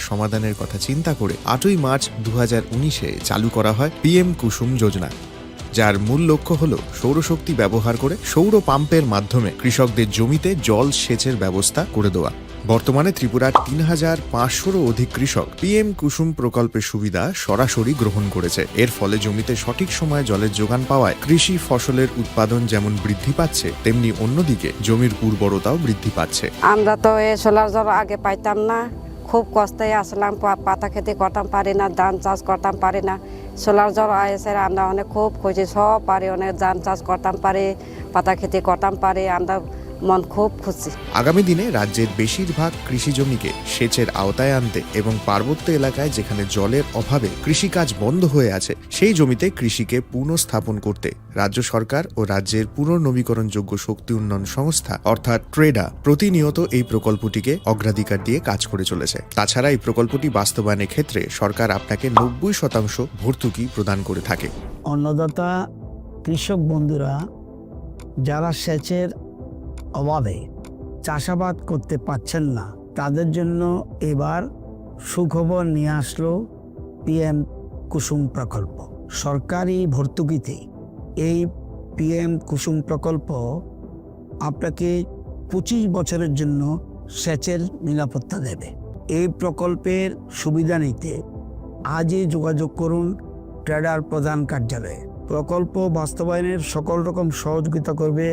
সমাধানের কথা চিন্তা করে 8ই মার্চ 2019-এ চালু করা হয় পিএম কুসুম যোজনা, যার মূল লক্ষ্য হল সৌরশক্তি ব্যবহার করে সৌর পাম্পের মাধ্যমে কৃষকদের জমিতে জল সেচের ব্যবস্থা করে দেওয়া। বর্তমানে ত্রিপুরার 3,500-রও অধিক কৃষক পিএম কুসুম প্রকল্পের সুবিধা সরাসরি গ্রহণ করেছে। এর ফলে জমিতে সঠিক সময়ে জলের যোগান পাওয়ায় কৃষি ফসলের উৎপাদন যেমন বৃদ্ধি পাচ্ছে, তেমনি অন্যদিকে জমির উর্বরতাও বৃদ্ধি পাচ্ছে। আমরা তো এই সোলার জল আগে পাইতাম না, খুব কষ্টে আসলাম, পাতা খেতে করতাম পারি না, ধান চাষ করতাম পারি না। সোলার জল এসে আমরা অনেক খুব খুশি, সব পারি, অনেক ধান চাষ করতাম পারি, পাতা খেতে করতাম পারি, আমরা মন খুব খুশি। আগামী দিনে রাজ্যের বেশিরভাগ কৃষি জমিকে সেচের আওতায় আনতে এবং পার্বত্য এলাকায় যেখানে জলের অভাবে কৃষিকাজ বন্ধ হয়ে আছে, সেই জমিতে কৃষিকে পুনঃস্থাপন করতে রাজ্য সরকার ও রাজ্যের পুনর্নবীকরণযোগ্য শক্তি উন্নয়ন সংস্থা অর্থাৎ ট্রেডা প্রতিনিয়ত এই প্রকল্পটিকে অগ্রাধিকার দিয়ে কাজ করে চলেছে। তাছাড়া এই প্রকল্পটি বাস্তবায়নের ক্ষেত্রে সরকার আপনাকে 90% ভর্তুকি প্রদান করে থাকে। অন্নদাতা কৃষক বন্ধুরা যারা সেচের অভাবে চাষাবাদ করতে পারছেন না, তাদের জন্য এবার সুখবর নিয়ে আসলো পিএম কুসুম প্রকল্প। সরকারি ভর্তুকিতে এই পিএম কুসুম প্রকল্প আপনাকে 25 বছরের জন্য সেচের নিরাপত্তা দেবে। এই প্রকল্পের সুবিধা নিতে আজই যোগাযোগ করুন ট্রেডার প্রধান কার্যালয়ে। প্রকল্প বাস্তবায়নের সকল রকম সহযোগিতা করবে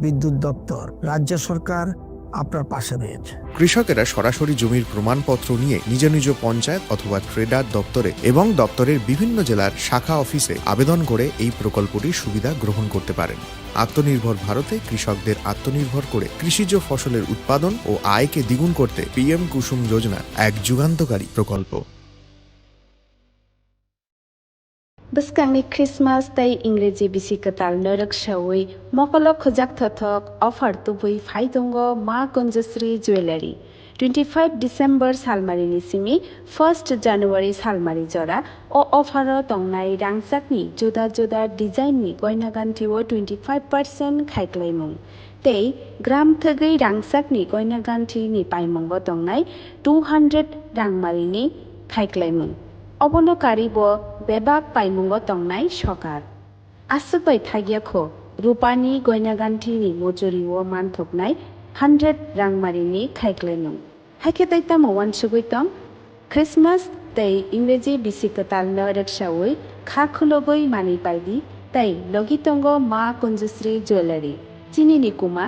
বিদ্যুৎ দপ্তর। রাজ্য সরকার আপনার পাশে রয়েছে। কৃষকেরা সরাসরি জমির প্রমাণপত্র নিয়ে নিজ নিজ পঞ্চায়েত অথবা ট্রেডার দপ্তরে এবং দপ্তরের বিভিন্ন জেলার শাখা অফিসে আবেদন করে এই প্রকল্পটির সুবিধা গ্রহণ করতে পারেন। আত্মনির্ভর ভারতে কৃষকদের আত্মনির্ভর করে কৃষিজ ফসলের উৎপাদন ও আয়কে দ্বিগুণ করতে পিএম কুসুম যোজনা এক যুগান্তকারী প্রকল্প। Bwskangni Christmas tei Ingreji bisi katal norak shawi mokolo khojak thothok offer tubui phaidongo Ma Kunjasri Jewelry 25 December salmari ni simi 1st January salmari jora o offer o tongnai rangsakni joda design ni goina ganthi o 25% khaiklaimung tei gram thagei rangsakni goina ganthi ni paimongbo tongnai 200 rangmari ni khaiklaimung অবনকারী ব বেবাক পাইমুঙ্গ তংনাই সকার আসুপাই থাগিয়াখো রূপানি গয়নাগান্ঠিনি মজুরি ও মানথকনাই 100 রাংমারিনি খাইক্লাইমুং হাইকেতাইতাম one সুগৈতং Christmas তৈ ইংরেজি বিসিকতাল নরেকসাওই খাখুলগৈ মানি পাইদি তাই লগিতঙ্গ মা কুঞ্জশ্রী jewellery চিনিনি কুমা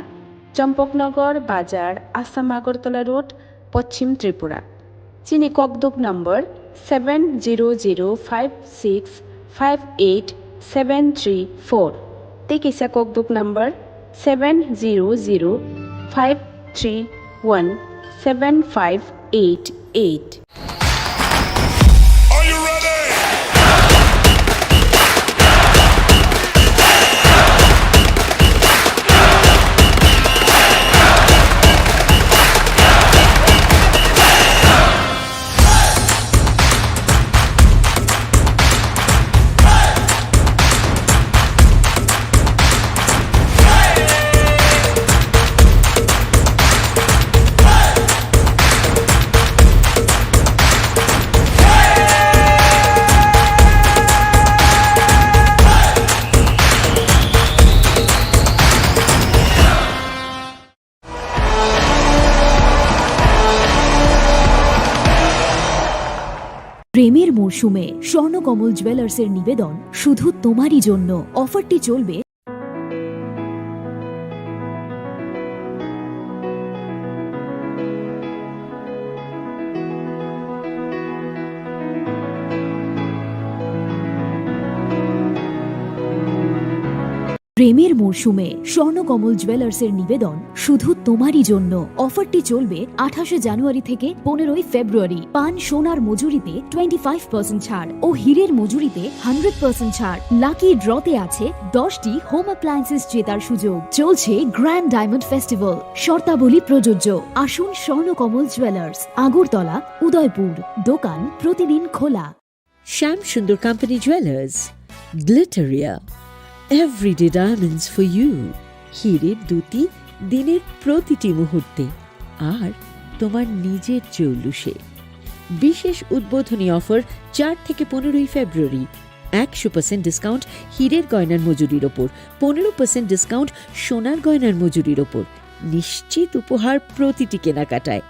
চম্পকনগর বাজার Assam Agartala road পশ্চিম ত্রিপুরা চিনি ককদুক নম্বর 7006587334 Tekisa kokduk number 7005317588. প্রেমের মরশুমে স্বর্ণকমল জুয়েলার্সের নিবেদন শুধু তোমারই জন্য। অফারটি চলবে প্রেমের মরশুমে স্বর্ণকমল জুয়েলার্সের নিবেদন শুধু তোমারই জন্য। অফারটি চলবে 28 জানুয়ারি থেকে 15 ফেব্রুয়ারি। পান সোনার মজুরিতে 25% ছাড় ও হীরের মজুরিতে 100% ছাড়। লাকি ড্রতে আছে 10টি হোম অ্যাপ্লায়েন্সেস জেতার সুযোগ। চলছে গ্র্যান্ড ডায়মন্ড ফেস্টিভ্যাল, শর্তাবলী প্রযোজ্য। আসুন স্বর্ণকমল জুয়েলার্স, আগরতলা, উদয়পুর। দোকান প্রতিদিন খোলা। Shyam Sundar Company Jewelers, Glitteria, Everyday Diamonds for you. হীরের দুটি দিনের প্রতিটি মুহূর্তে আর তোমার নিজের জৌলুসে। বিশেষ উদ্বোধনী অফার 4 থেকে 15 ফেব্রুয়ারি। 100% ডিসকাউন্ট হীরের গয়নার মজুরির ওপর, 15% ডিসকাউন্ট সোনার গয়নার মজুরির ওপর, নিশ্চিত উপহার প্রতিটি কেনাকাটায়,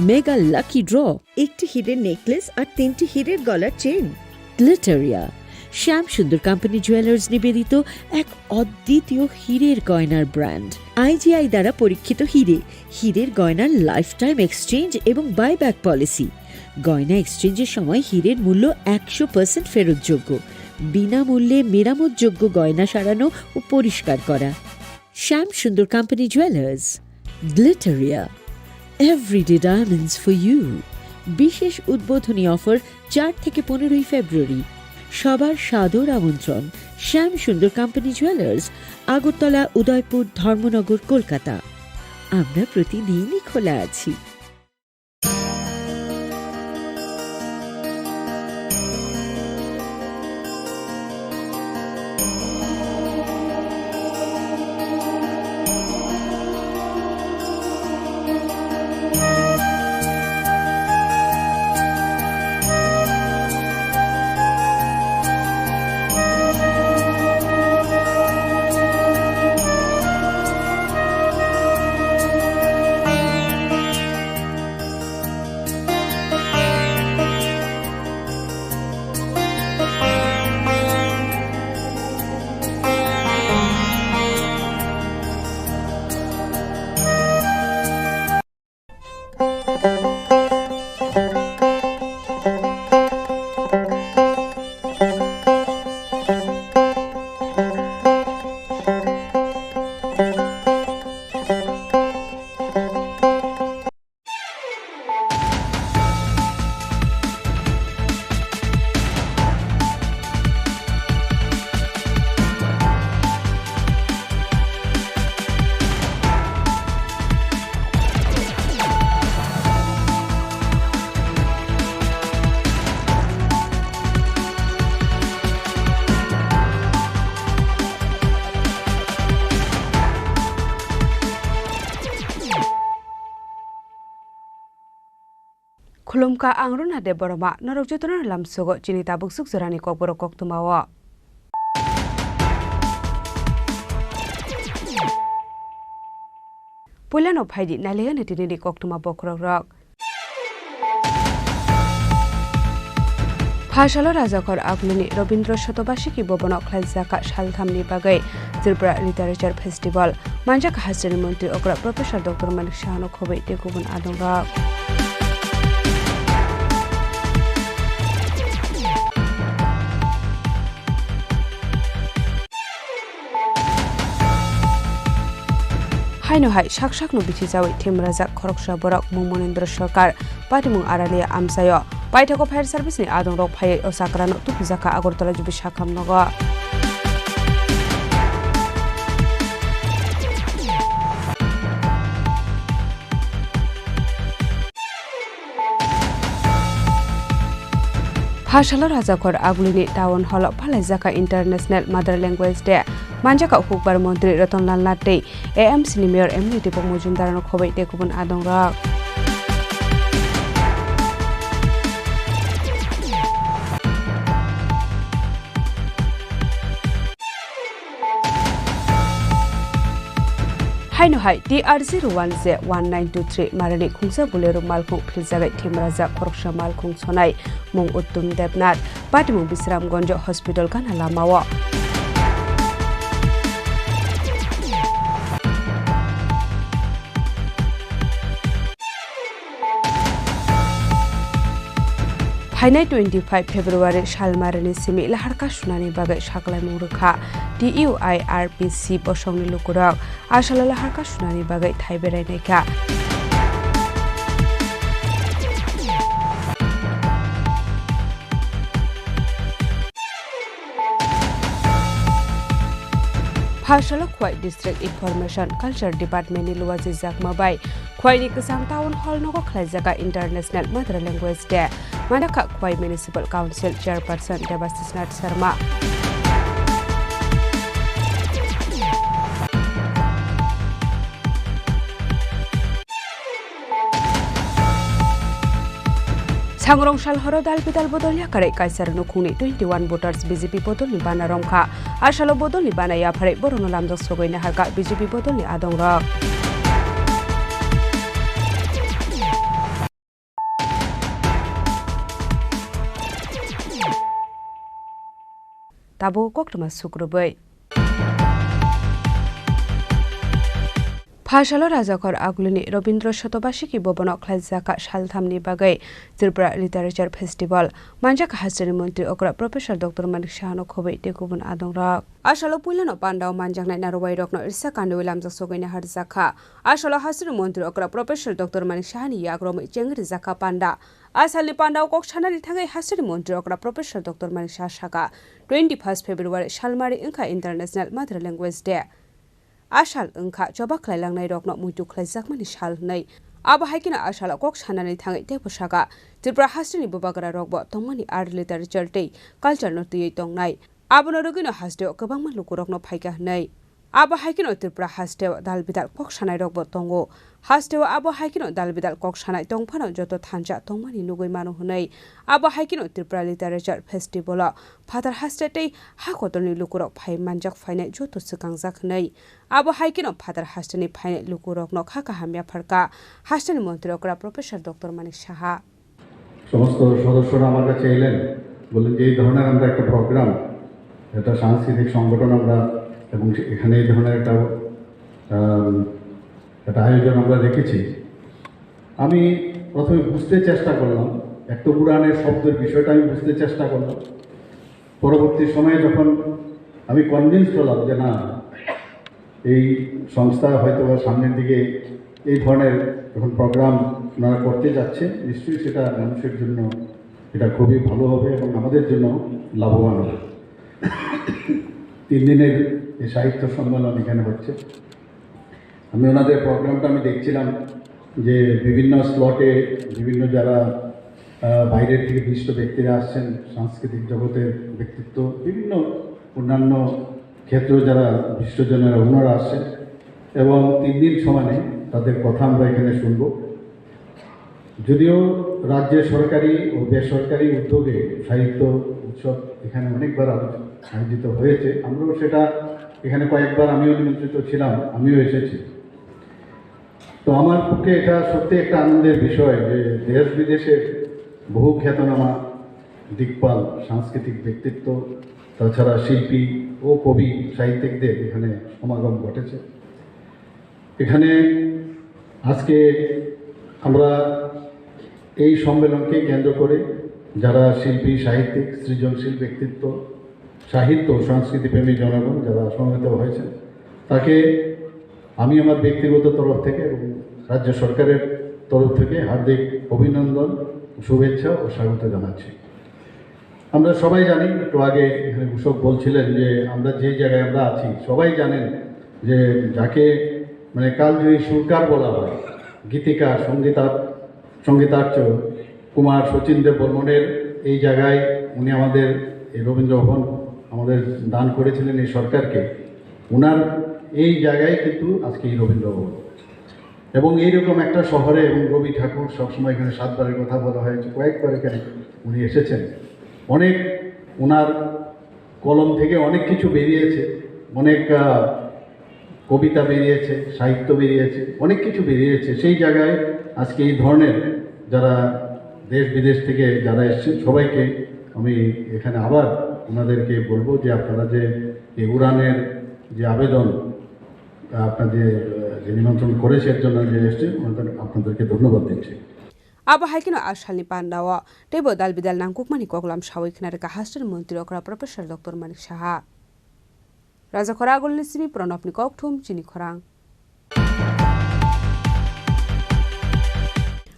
মেগা লাকি ড্র, একটি হীরের নেকলেস আর 3টি হীরের গলার চেন। গ্লিটারিয়া শ্যাম সুন্দর কোম্পানি জুয়েলার্স নিবেদিত এক অদ্বিতীয় হীরের গয়নার ব্র্যান্ড। আইজিআই দ্বারা পরীক্ষিত হীরের গয়নার লাইফ টাইম এক্সচেঞ্জ এবং বাইব্যাক পলিসি। গয়না এক্সচেঞ্জের সময় হীরের মূল্য 100% ফেরতযোগ্য, বিনামূল্যে মেরামতযোগ্য গয়না সারানো ও পরিষ্কার করা। Shyam Sundar company jewellers, Glitteria, everyday diamonds for you. বিশেষ উদ্বোধনী অফার 4 থেকে 15 ফেব্রুয়ারি। সবার সাদর আমন্ত্রণ। শ্যাম সুন্দর কোম্পানি জুয়েলার্স, আগরতলা, উদয়পুর, ধর্মনগর, কলকাতা। আমরা প্রতিদিনই খোলা আছি। Khulumka angruna de boroma norok jotona lamsogo chini tabuk suk zorani kok borok kok tumawa. Pulano phaidi nalega netini kok tuma bokrok rok. Phashalo Rajakor Agluni Robindro Shotobashiki Bobonok Lazaka Shalthamni Bagay Zilbra Literature Festival Manjak Hasri Monti Okra Professor Dr. Malik Shahano Kobe Tekubun Adonga. Haino hai shak no bichi jawi Thimraja Khoroksha Borak Mumonendra Sarkar Patimung Aralia Amsayo Paitako Fire Service ni Adong Rok Phai Osakrano Tupizaka Agortala Jubi Shakam Nogo Phashalo Rajakor Agluni Town Hall Phalajaka International Mother Language Day Manjaka Hukbar Montri Ratonlal Latte AMC Mayor Emnity Pomojundar no Khobai Tekubun Adonga Haino hai TR01Z1923 Marani Khungsa Bulero Malkhung Philjagai Thimraja Khoroksha Malkhung Sonai Mung Uttum Debnath Patimung Bisramgonjo Hospital Kana Lamawa Hainai 25 February Shalmarani Simi Laharka Shunani Bagai Shaklai Murukha TUIRPC Bosongni Lukurak Ashala Laharka Shunani Bagai Thaiberai Neka Phashalo Khwai District Information Culture Department ni Luwaji Jakma bai Khwai ni Kisam Town Hall nogo khlaijaka International Mother Language Day Manaka Khwai Municipal Council Chairperson Devastis Nath Sharma Changrong Shalhoro Dalbidal Bodolia Kare Kaisar Nukuni 21 voters BJP Bodoli Bana Romka Ashalo Bodoli Bana Yapare Boronolam Dosogoina Haka BJP Bodoli Adong Rock Tabo Koktuma Sukrubai Phashalo Rajakor Agulini Robindro Shotobashiki Bobonok Klazaka Shalthamni Bagai Tripura Literature Festival Manjak Hasari Montri Okra Professor Dr. Manik Shahano Kobe Dekubun Adong Rock Ashalo Pulano Pandao Manjak Narway Rock no Irsakan Williams of Sogina Harzaka Ashalo Hasari Montri Okra Professor Dr. Manik Shahani Yagrom Jengri Zaka Panda Asali Pandao Kokshanari Tangai Hasari Montri Okra Professor Dr. Manik Shashaka 21st February Shalmari Inka International Mother Language Day Ashal Unka Joba Klailang Nairok not Mutu Klazakmani Shal Nay. Abba Hikina Ashal Kok Shanani Tangi Deposhaga, Tibra Hastini Bubagara Rockbot, Tomani Art Literature Day, Culture not the Tong Night. Abonogino Hasdeo, Kabama Lukurok no Paika Nay. Abba Hikino Tibra Hasteo, Dalbidal Kok Shanai Rockbot Tongo. Hasteo Abba Hikino Dalbidal Kok Shanai Tong Pano Joto Tanja, Tomani Nugimano Hunay. Abba Hikino Tibra Literature Festival, Pater Hastete, Hakotoni Lukurok Pai Manjak Fine Joto Sukangzak Nay. Abo haikin of Pater Hastani Pine Lukurok no Hakahamia Parka, Hastani Montrokra Professor Dr. Manik Shaha. সমস্ত সদস্যরা আমার কাছে এলেন বললেন যে এই ধরনের আমরা একটা প্রোগ্রাম একটা সাংস্কৃতিক সংগঠন আমরা এবং এখানে এই ধরনের একটা আয়োজন আমরা রেখেছি আমি প্রথমে বুঝতে চেষ্টা করলাম একটা পুরাণের শব্দের বিষয়টা আমি বুঝতে চেষ্টা করলাম পরবর্তী সময়ে যখন আমি কনভিন্সড হলাম যে না এই সংস্থা হয়তো সামনের দিকে এই ধরনের যখন প্রোগ্রাম ওনারা করতে যাচ্ছে নিশ্চয়ই সেটা মানুষের জন্য এটা খুবই ভালো হবে এবং আমাদের জন্য লাভবান হবে 3 দিনের এই সাহিত্য সম্মেলন এখানে হচ্ছে আমি ওনাদের প্রোগ্রামটা আমি দেখছিলাম যে বিভিন্ন স্লটে বিভিন্ন যারা বাইরের থেকে বিশিষ্ট ব্যক্তিরা আসছেন সাংস্কৃতিক জগতের ব্যক্তিত্ব বিভিন্ন অন্যান্য ক্ষেত্রে যারা বিশ্বজনেরা ওনারা আসছেন এবং 3 দিন সমানে তাদের কথা আমরা এখানে শুনব যদিও রাজ্যের সরকারি ও বেসরকারি উদ্যোগে সাহিত্য উৎসব এখানে অনেকবার আয়োজিত হয়েছে আমরাও সেটা এখানে কয়েকবার আমিও নিমন্ত্রিত ছিলাম আমিও এসেছি তো আমার পক্ষে এটা সত্যি একটা আনন্দের বিষয় যে দেশ বিদেশের বহু খ্যাতনামা দিকপাল সাংস্কৃতিক ব্যক্তিত্ব তাছাড়া শিল্পী ও কবি সাহিত্যিকদের এখানে সমাগম ঘটেছে এখানে আজকে আমরা এই সম্মেলনকে কেন্দ্র করে যারা শিল্পী সাহিত্যিক সৃজনশীল ব্যক্তিত্ব সাহিত্য ও সংস্কৃতিপ্রেমী জনগণ যারা সমবেত হয়েছে তাকে আমি আমার ব্যক্তিগত তরফ থেকে এবং রাজ্য সরকারের তরফ থেকে হার্দিক অভিনন্দন শুভেচ্ছা ও স্বাগত জানাচ্ছি আমরা সবাই জানি একটু আগে এখানে ঘোষক বলছিলেন যে আমরা যে জায়গায় আমরা আছি সবাই জানেন যে যাকে মানে কালজয়ী সুরকার বলা হয় গীতিকার সঙ্গীতার্য কুমার শচীন দেব বর্মনের এই জায়গায় উনি আমাদের এই রবীন্দ্র ভবন আমাদের দান করেছিলেন এই সরকারকে ওনার এই জায়গায় কিন্তু আজকে এই রবীন্দ্র ভবন এবং এইরকম একটা শহরে এবং রবি ঠাকুর সবসময় এখানে 7 বারের কথা বলা হয়েছে কয়েকবার এখানে উনি এসেছেন অনেক ওনার কলম থেকে অনেক কিছু বেরিয়েছে অনেক কবিতা বেরিয়েছে সাহিত্য বেরিয়েছে অনেক কিছু বেরিয়েছে সেই জায়গায় আজকে এই ধরনের যারা দেশ বিদেশ থেকে যারা এসেছেন সবাইকে আমি এখানে আবার ওনাদেরকে বলবো যে আপনারা যে এই উড়ানের যে আবেদন আপনাদের যে নিমন্ত্রণ করেছে এর জন্য যে এসেছেন আপনাদেরকে ধন্যবাদ দিচ্ছি Aba Haikino Ashalni Pandawa, Tebo Dalbidal Nankukmani Koklam Shawik Narika Hastan Montirokra Professor Dr. Manik Shaha. Raza Koragul Nisimi Pronopni Koktum, Chini Korang.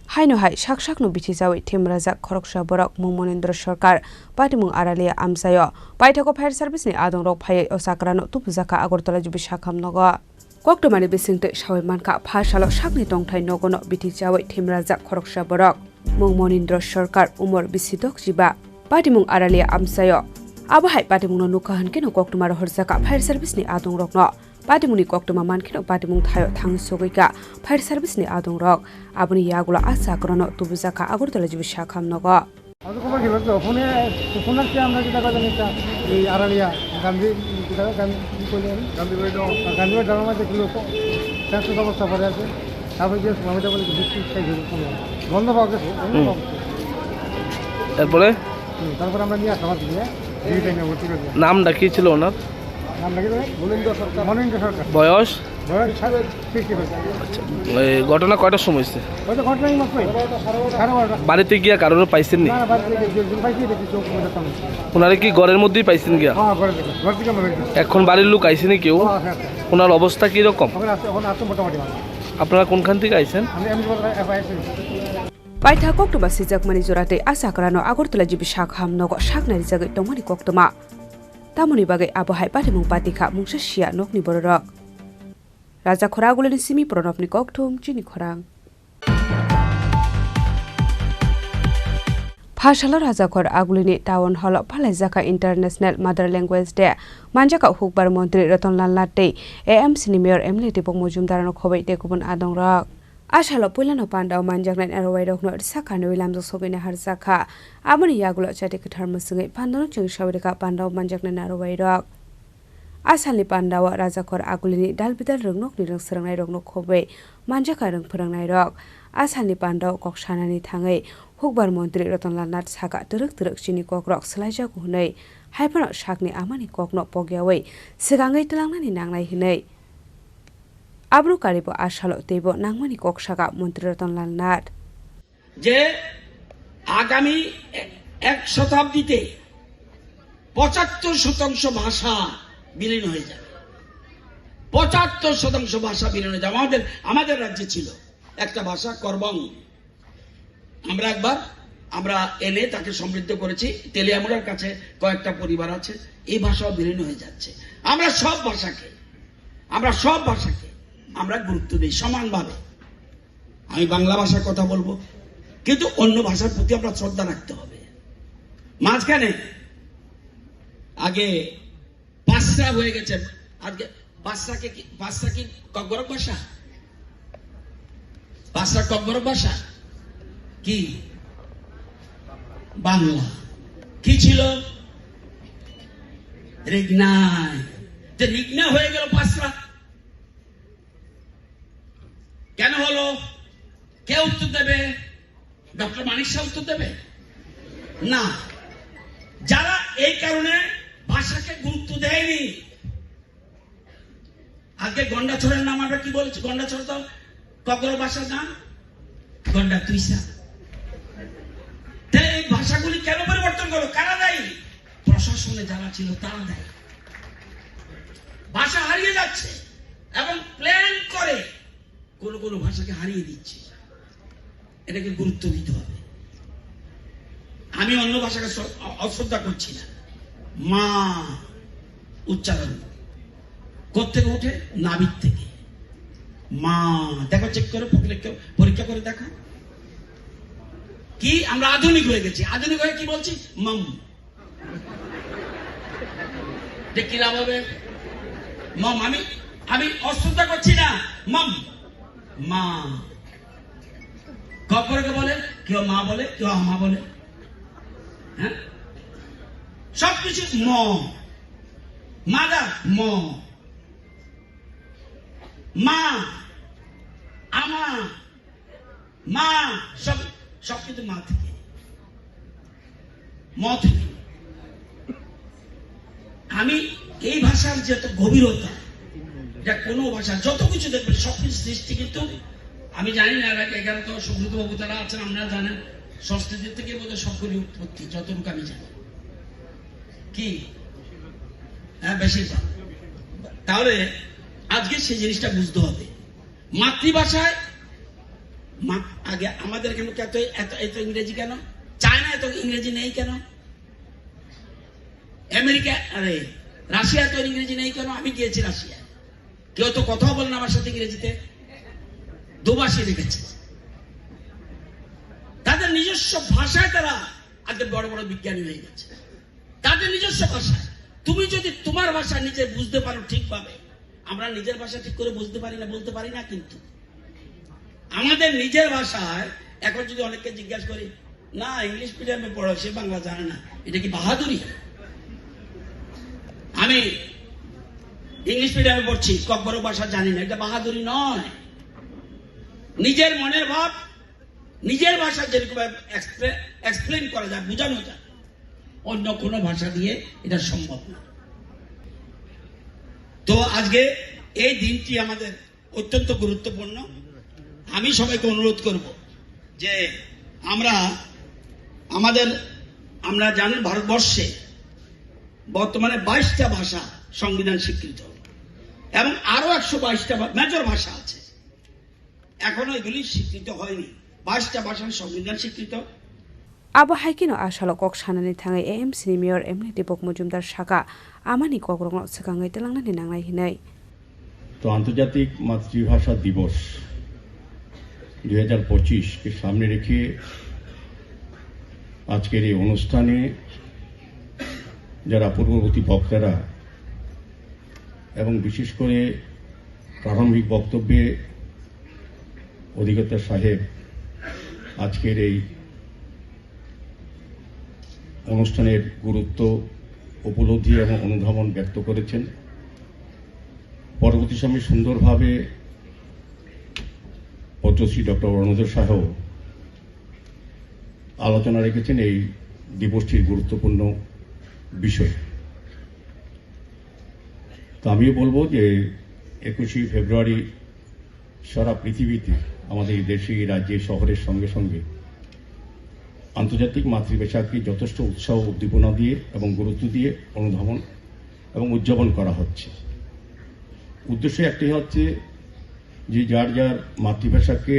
Haino Hai, Shakshak no Bitizawi, Tim Razak Koroksha Borok, Mumonindra Shorkar, Patimung Aralia Amsayo, Paitako Fire Service ni Adon Rok Pai Osakrano, Tupuzaka Agortola Jubishakam Noga. Koktomani Bisingte Shawimanka, Pashalo Shakni Tongtai Nogono, Bitizawi, Tim Razak Koroksha Borok, Mumonindra Shorkar, Umor Bisidok Jiba, Patimung Aralia Amsayo, Aba Hai Patimung Nukahan Keno Koktumar Horsaka, Fire Service ni Adon Rokno, patimuni koktoma mankhino patimung thayo thang sogoika fire service ni adong rok aboni yagula asa krono tubujaka agortala jibi shakham nogo আজ খবর গেল তো ফোনে শোনাচ্ছি আমরা যেটা কথা নিচ্ছি এই আড়ালিয়া গান্ধী গান্ধী করলেন গান্ধী ড্রামার মধ্যে কিলো স্বাস্থ্য অবস্থা পরে আছে তারপরে যে মামিটা বলে বৃষ্টি বন্ধ পাওয়া গেছে তারপরে আমরা নিয়ে আসলাম দিয়ে ভর্তি করে নামটা কি ছিল ওনার? নামটা কি মনেন্দ্র সরকার। বয়স? বয়স 60 বছর। আচ্ছা, এই ঘটনা কয়টার সময় হয়েছে? ওই তো ঘটনাই মাত্র 12:30। বাড়িতে গিয়া কারোর পাইছেন নি? না বাড়িতে একজন পাইছি দেখি চোখ মধ্যে সামনে। ওনারে কি ঘরের মধ্যেই পাইছেন গিয়া? হ্যাঁ ঘর থেকে আমরা এখন বাড়ির লোক আইছে নি কেউ? ওনার অবস্থা কি রকম? এখন আছে মোটামুটি ভালো। আপনারা কোনখান থেকে আইছেন? আমি FIS paitha koktoma sijak mani jorate asa krano agortala jibi shakham nogo shaknari jagai tomani koktoma tamoni bagai abohai patimung patikha mungsa sia nokni bororok raja khoraguleni simi pronopni kokthum chini khorang Phashalo Rajakhor Agulini Town Hall Phalaijaka International Mother Language Day Manjaka Hukbar Montri Ratonlal Latte AM Senior Emily Tipong Mujumdar no khobai te kubun adong rak Ashalo Pulano Pandao Manjaknan Arway Dog Nord Sakano Lamzo Sogina Harzaka Amani Yagulo Chatik Tarmusungi Pandano Chung Shawika Pandao Manjaknan Arway Dog Asali Pandawa Rajakhor Agulini Dalbidal Rungok Nirang Serangai Rogno Kobe Manjaka Rung Purangai Dog Asali Pandao Kokshanani Tangai Hukbar Montri Ratonlal Nat Saka Turuk Chini Kokrok Slaja Gunai Hyper Shakni Amani Kokno Pogiaway Sigangai Telangani Nangai Hinai Abru Karibo Ashalo Tebo Nangmani Kokshaka Montri Ratonlal Nat যে আগামী এক শতাব্দীতে 75% ভাষা বিলীন হয়ে যাবে 75% ভাষা বিলীন হয়ে যাবে আমাদের রাজ্যে ছিল একটা ভাষা করবং আমরা এনে তাকে সমৃদ্ধ করেছি তেলিয়ামুড়ার কাছে কয়েকটা পরিবার আছে এই ভাষাও বিলীন হয়ে যাচ্ছে আমরা সব ভাষাকে আমরা গুরুত্ব দেই সমানভাবে আমি বাংলা ভাষার কথা বলবো কিন্তু অন্য ভাষার প্রতি আমরা শ্রদ্ধা রাখতে হবে মাঝখানে আগে পাঁচটা হয়ে গেছে আজকে পাঁচটা কি ককবরক ভাষা পাঁচটা ককবরক ভাষা কি বাংলা কি ছিল রিগনা হয়ে গেল পাঁচটা কেন হলো কে উত্তর দেবে ডক্টর মানিক শাহ উত্তর দেবে না যারা এই কারণে ভাষাকে গুরুত্ব দেয়নি আজকে গন্ডাছড়ের নাম আমরা কি বলছি গন্ডাছড় তো ককবরক ভাষার নাম গন্ডা তুইসা এই ভাষাগুলি কেন পরিবর্তন করলো কারা দেয় প্রশাসনে যারা ছিল তারা দেয় ভাষা হারিয়ে যাচ্ছে এবং প্ল্যান করে কোন ভাষাকে হারিয়ে দিচ্ছে এটাকে গুরুত্ব দিতে হবে আমি অন্য ভাষাকে অশ্রদ্ধা করছি না মা উচ্চারণ কোত্থেকে ওঠে নাভির থেকে মা দেখো চেক করে পরীক্ষা করে দেখো কি আমরা আধুনিক হয়ে গেছি আধুনিক হয়ে কি বলছি মম কি লাভ হবে মম আমি অশ্রদ্ধা করছি না মম মা কবরকে বলে কেউ মা বলে কেউ আমা বলে হ্যাঁ সবকিছু ম মাদার ম মা আমা মা সব কিন্তু মা থেকে ম থেকে আমি এই ভাষার যত গভীরতা যা কোনো ভাষা যত কিছু দেখবেন সবকিছু সৃষ্টি কিন্তু আমি জানি না এখানে তো সুব্রত বাবু তারা আছেন আপনারা জানেন সংস্কৃতির থেকে বোধহয় সবগুলি উৎপত্তি যতটুকু আমি জানি কি হ্যাঁ বেশিরভাগ তাহলে আজকে সেই জিনিসটা বুঝতে হবে মাতৃভাষায় আগে আমাদের কেন এত ইংরেজি কেন চায়না এত ইংরেজি নেই কেন আমেরিকা রাশিয়া তো ইংরেজি নেই কেন আমি গিয়েছি রাশিয়া কেউ তো কথাও বলে না আমার সাথে ইংরেজিতে দুভাষী রেখেছে তাদের নিজস্ব ভাষায় তারা আজকে বড় বড় বিজ্ঞানী হয়ে গেছে তাদের নিজস্ব ভাষায় তুমি যদি তোমার ভাষা নিজে বুঝতে পারো ঠিকভাবে আমরা নিজের ভাষা ঠিক করে বুঝতে পারি না, বলতে পারি না। কিন্তু আমাদের নিজের ভাষায় এখন যদি অনেককে জিজ্ঞাসা করি, না ইংলিশ মিডিয়ামে পড়ো, সে বাংলা জানে না, এটা কি বাহাদুরি? আমি ইংলিশ মিডিয়ামে পড়ছি, ককবরক ভাষা জানি না, এটা বাহাদুরি নয়। নিজের মনের ভাব নিজের ভাষা যেরকম এক্সপ্লেন করা যায়, বোঝানো যায়, অন্য কোনো ভাষা দিয়ে এটা সম্ভব না। তো আজকে এই দিনটি আমাদের অত্যন্ত গুরুত্বপূর্ণ। আমি সবাইকে অনুরোধ করব যে আমরা জানেন ভারতবর্ষে বর্তমানে 22টা ভাষা সংবিধান স্বীকৃত এবং আরো 122টা মেজর ভাষা আছে, এখনো এগুলি স্বীকৃত হয়নি। 22টা ভাষার সংবিধান স্বীকৃত। Abo haikino asalo kok sanani thangai AMC ni mayor Emily Dipok Mujumdar Shaka amani kokrong sekangai telangna ninangai hinai. তো আন্তর্জাতিক মাতৃভাষা দিবস 2025 কে সামনে রেখে আজকের এই অনুষ্ঠানে যারা পূর্ববর্তী বক্তারা এবং বিশেষ করে প্রারম্ভিক বক্তব্যে অধিকর্তা সাহেব আজকের এই অনুষ্ঠানের গুরুত্ব, উপলব্ধি এবং অনুধাবন ব্যক্ত করেছেন। পরবর্তী সময়ে সুন্দরভাবে পদ্মশ্রী ডক্টর অরুণোদয় সাহেব আলোচনা রেখেছেন এই দিবসটির গুরুত্বপূর্ণ বিষয়। তো আমিও বলবো যে 21 ফেব্রুয়ারি সারা পৃথিবীতে আমাদের এই দেশে, রাজ্যে, শহরের সঙ্গে সঙ্গে আন্তর্জাতিক মাতৃভাষাকে যথেষ্ট উৎসাহ উদ্দীপনা দিয়ে এবং গুরুত্ব দিয়ে অনুধাবন এবং উদযাপন করা হচ্ছে। উদ্দেশ্য একটাই হচ্ছে যে যার যার মাতৃভাষাকে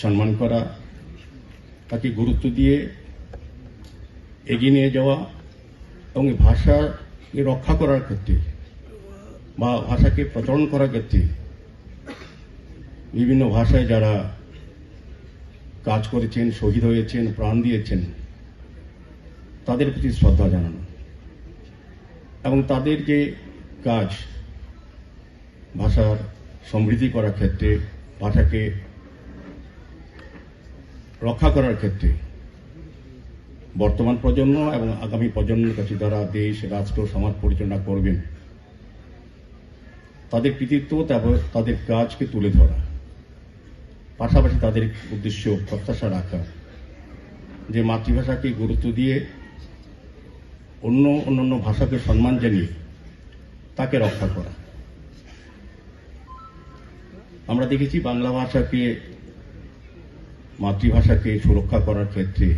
সম্মান করা, তাকে গুরুত্ব দিয়ে এগিয়ে নিয়ে যাওয়া এবং ভাষাকে রক্ষা করার ক্ষেত্রে বা ভাষাকে প্রচলন করার ক্ষেত্রে বিভিন্ন ভাষায় যারা কাজ করেছেন, শহীদ হয়েছেন, প্রাণ দিয়েছেন, তাদের প্রতি শ্রদ্ধা জানানো এবং তাদের যে কাজ ভাষার সমৃদ্ধি করার ক্ষেত্রে, ভাষাকে রক্ষা করার ক্ষেত্রে বর্তমান প্রজন্ম এবং আগামী প্রজন্মের কাছে যারা দেশ, রাষ্ট্র, সমাজ পরিচালনা করবেন, তাদের কৃতিত্ব, তাদের কাজকে তুলে ধরা, পাশাপাশি তাদের উদ্দেশ্য প্রত্যাশা রাখা যে মাতৃভাষাকে গুরুত্ব দিয়ে অন্যান্য ভাষাকে সম্মান জানিয়ে তাকে রক্ষা করা। আমরা দেখেছি বাংলা ভাষাকে, মাতৃভাষাকে সুরক্ষা করার ক্ষেত্রে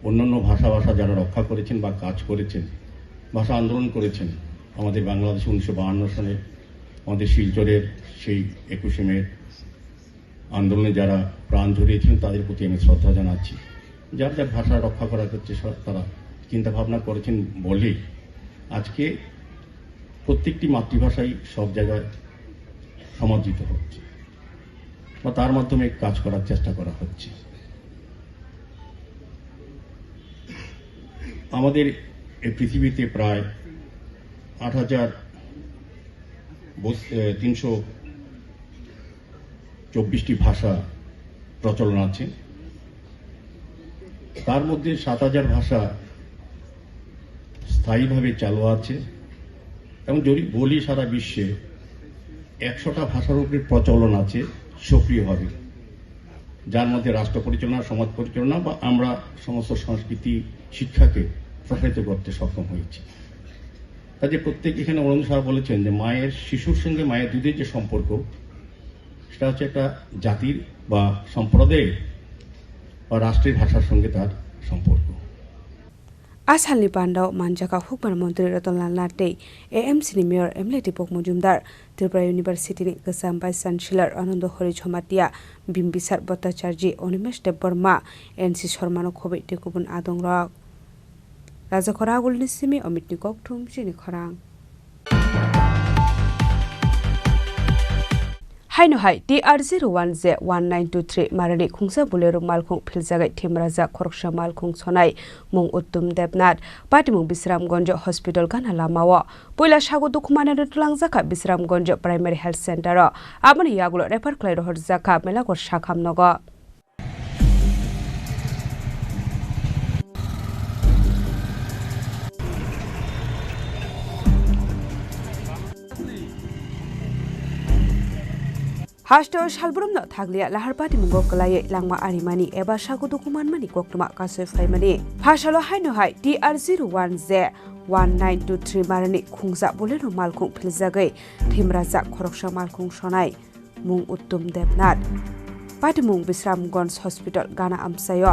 অন্যান্য ভাষা যারা রক্ষা করেছেন বা কাজ করেছেন, ভাষা আন্দোলন করেছেন। আমাদের বাংলাদেশে 1952 সালে আমাদের শিলচরের সেই 21শে মে আন্দোলনে যারা প্রাণ ঝরিয়েছিলেন তাদের প্রতি আমি শ্রদ্ধা জানাচ্ছি। যার যার ভাষা রক্ষা করার ক্ষেত্রে তারা চিন্তাভাবনা করেছেন বলেই আজকে প্রত্যেকটি মাতৃভাষাই সব জায়গায় সমাদৃত হচ্ছে বা তার মাধ্যমে কাজ করার চেষ্টা করা হচ্ছে। আমাদের এই পৃথিবীতে প্রায় 8,324টি ভাষা প্রচলন আছে। তার মধ্যে 7,000 ভাষা স্থায়ীভাবে চালু আছে এবং যদি বলি সারা বিশ্বে 100টা ভাষার উপরে প্রচলন আছে সক্রিয়ভাবে, যার মধ্যে রাষ্ট্র পরিচালনা, সমাজ পরিচালনা বা আমরা সমস্ত সংস্কৃতি শিক্ষাকে প্রসারিত করতে সক্ষম হয়েছি। কাজে প্রত্যেক, এখানে অরুণ সাহা বলেছেন যে শিশুর সঙ্গে মায়ের দুধের যে সম্পর্ক, সেটা হচ্ছে একটা জাতির বা সম্প্রদায়ের বা রাষ্ট্রের ভাষার সঙ্গে তার সম্পর্ক। Asalni Pandau Manjaka Hukman Mantri Ratolan Latte AMC ni Mayor Emily Dipok Mujumdar Tripura University ni Kesam Vice Chancellor Anando Hori Chomatia Bimbisar Bhattacharji Onimesh Debbarma NC Sharmano Khobe Dekubun Adong Rok Raja Khoragul Nisimi Omitni Kokthum Chini Khorang Haino hai TR01Z1923 marani khungsa bolero malkhung philjagai thimraja khoroksha malkhung sonai mung uttum debnat patimung Bisramganj hospital gana lamawa poila sago dukhmane tulangjaka Bisramganj primary health center abani yagulo refer khlai rohor jaka melagor sakhamnogo Hasteo salbrumno thaglia laharpati mungo kalaye langma arimani eba sagu dokumanmani koktuma kasoi faimani phasalo haino hai TR01Z1923 marani khungsa bolero malkhung philjagai thimraja khoroksha malkhung sonai mung uttum debnat patimung Bisramganj hospital gana amsayo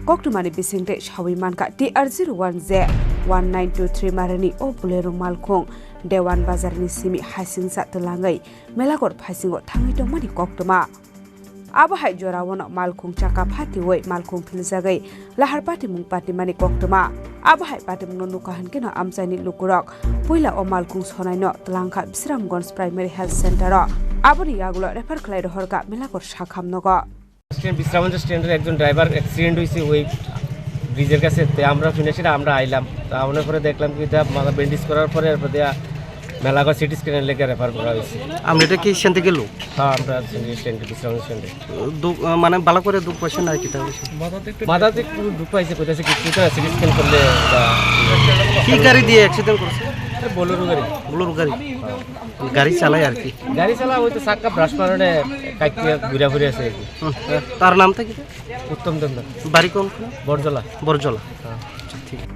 koktumani bisingte shawi manka TR01Z1923 marani o bolero malkhung Dewan Bazar ni simi hasingsa telangai melagor phasingo thangai tongmani koktuma abo hai jorawono malkhung chaka phati woi malkhung philjagai laharpati mung patimani koktuma abo hai patim no nukahan kena amsaini lukurok puila o malkhung sonaino tlangkha Bisramganj primary health center aboni yagulo refer khlai rohorka melagor sakhamnogo Bisramganj স্ট্যান্ডের একজন driver accident হইছে ওই ব্রিজের কাছে আমরা শুনেছি আমরা আইলাম তা আনার পরে দেখলাম কি মাথা ব্যান্ডেজ করার পরে এরপরে মেলাগড় সিটি স্ক্যানের লেগে রেফার করা হয়েছে আমরা এটা কি সেন থেকে গেল হ্যাঁ আমরা স্ট্যান্ডে Bisramganj স্ট্যান্ডে মানে ভালো করে দুঃখ পাইছে না কি তাহলে মাথাতে একটু দুঃখ পাইছে কইতাছে কি সিটি স্ক্যান করলে কি গাড়ি দিয়ে অ্যাক্সিডেন্ট করেছে বোলেরো গাড়ি গাড়ি চালায় আর কি গাড়ি চালা ওই তো চাকা ব্রাশ মারনে কাইকিয়া ঘুরা ঘুরে আছে তার নামটা কি উত্তম দেবনাথ বাড়ি কোন Borjala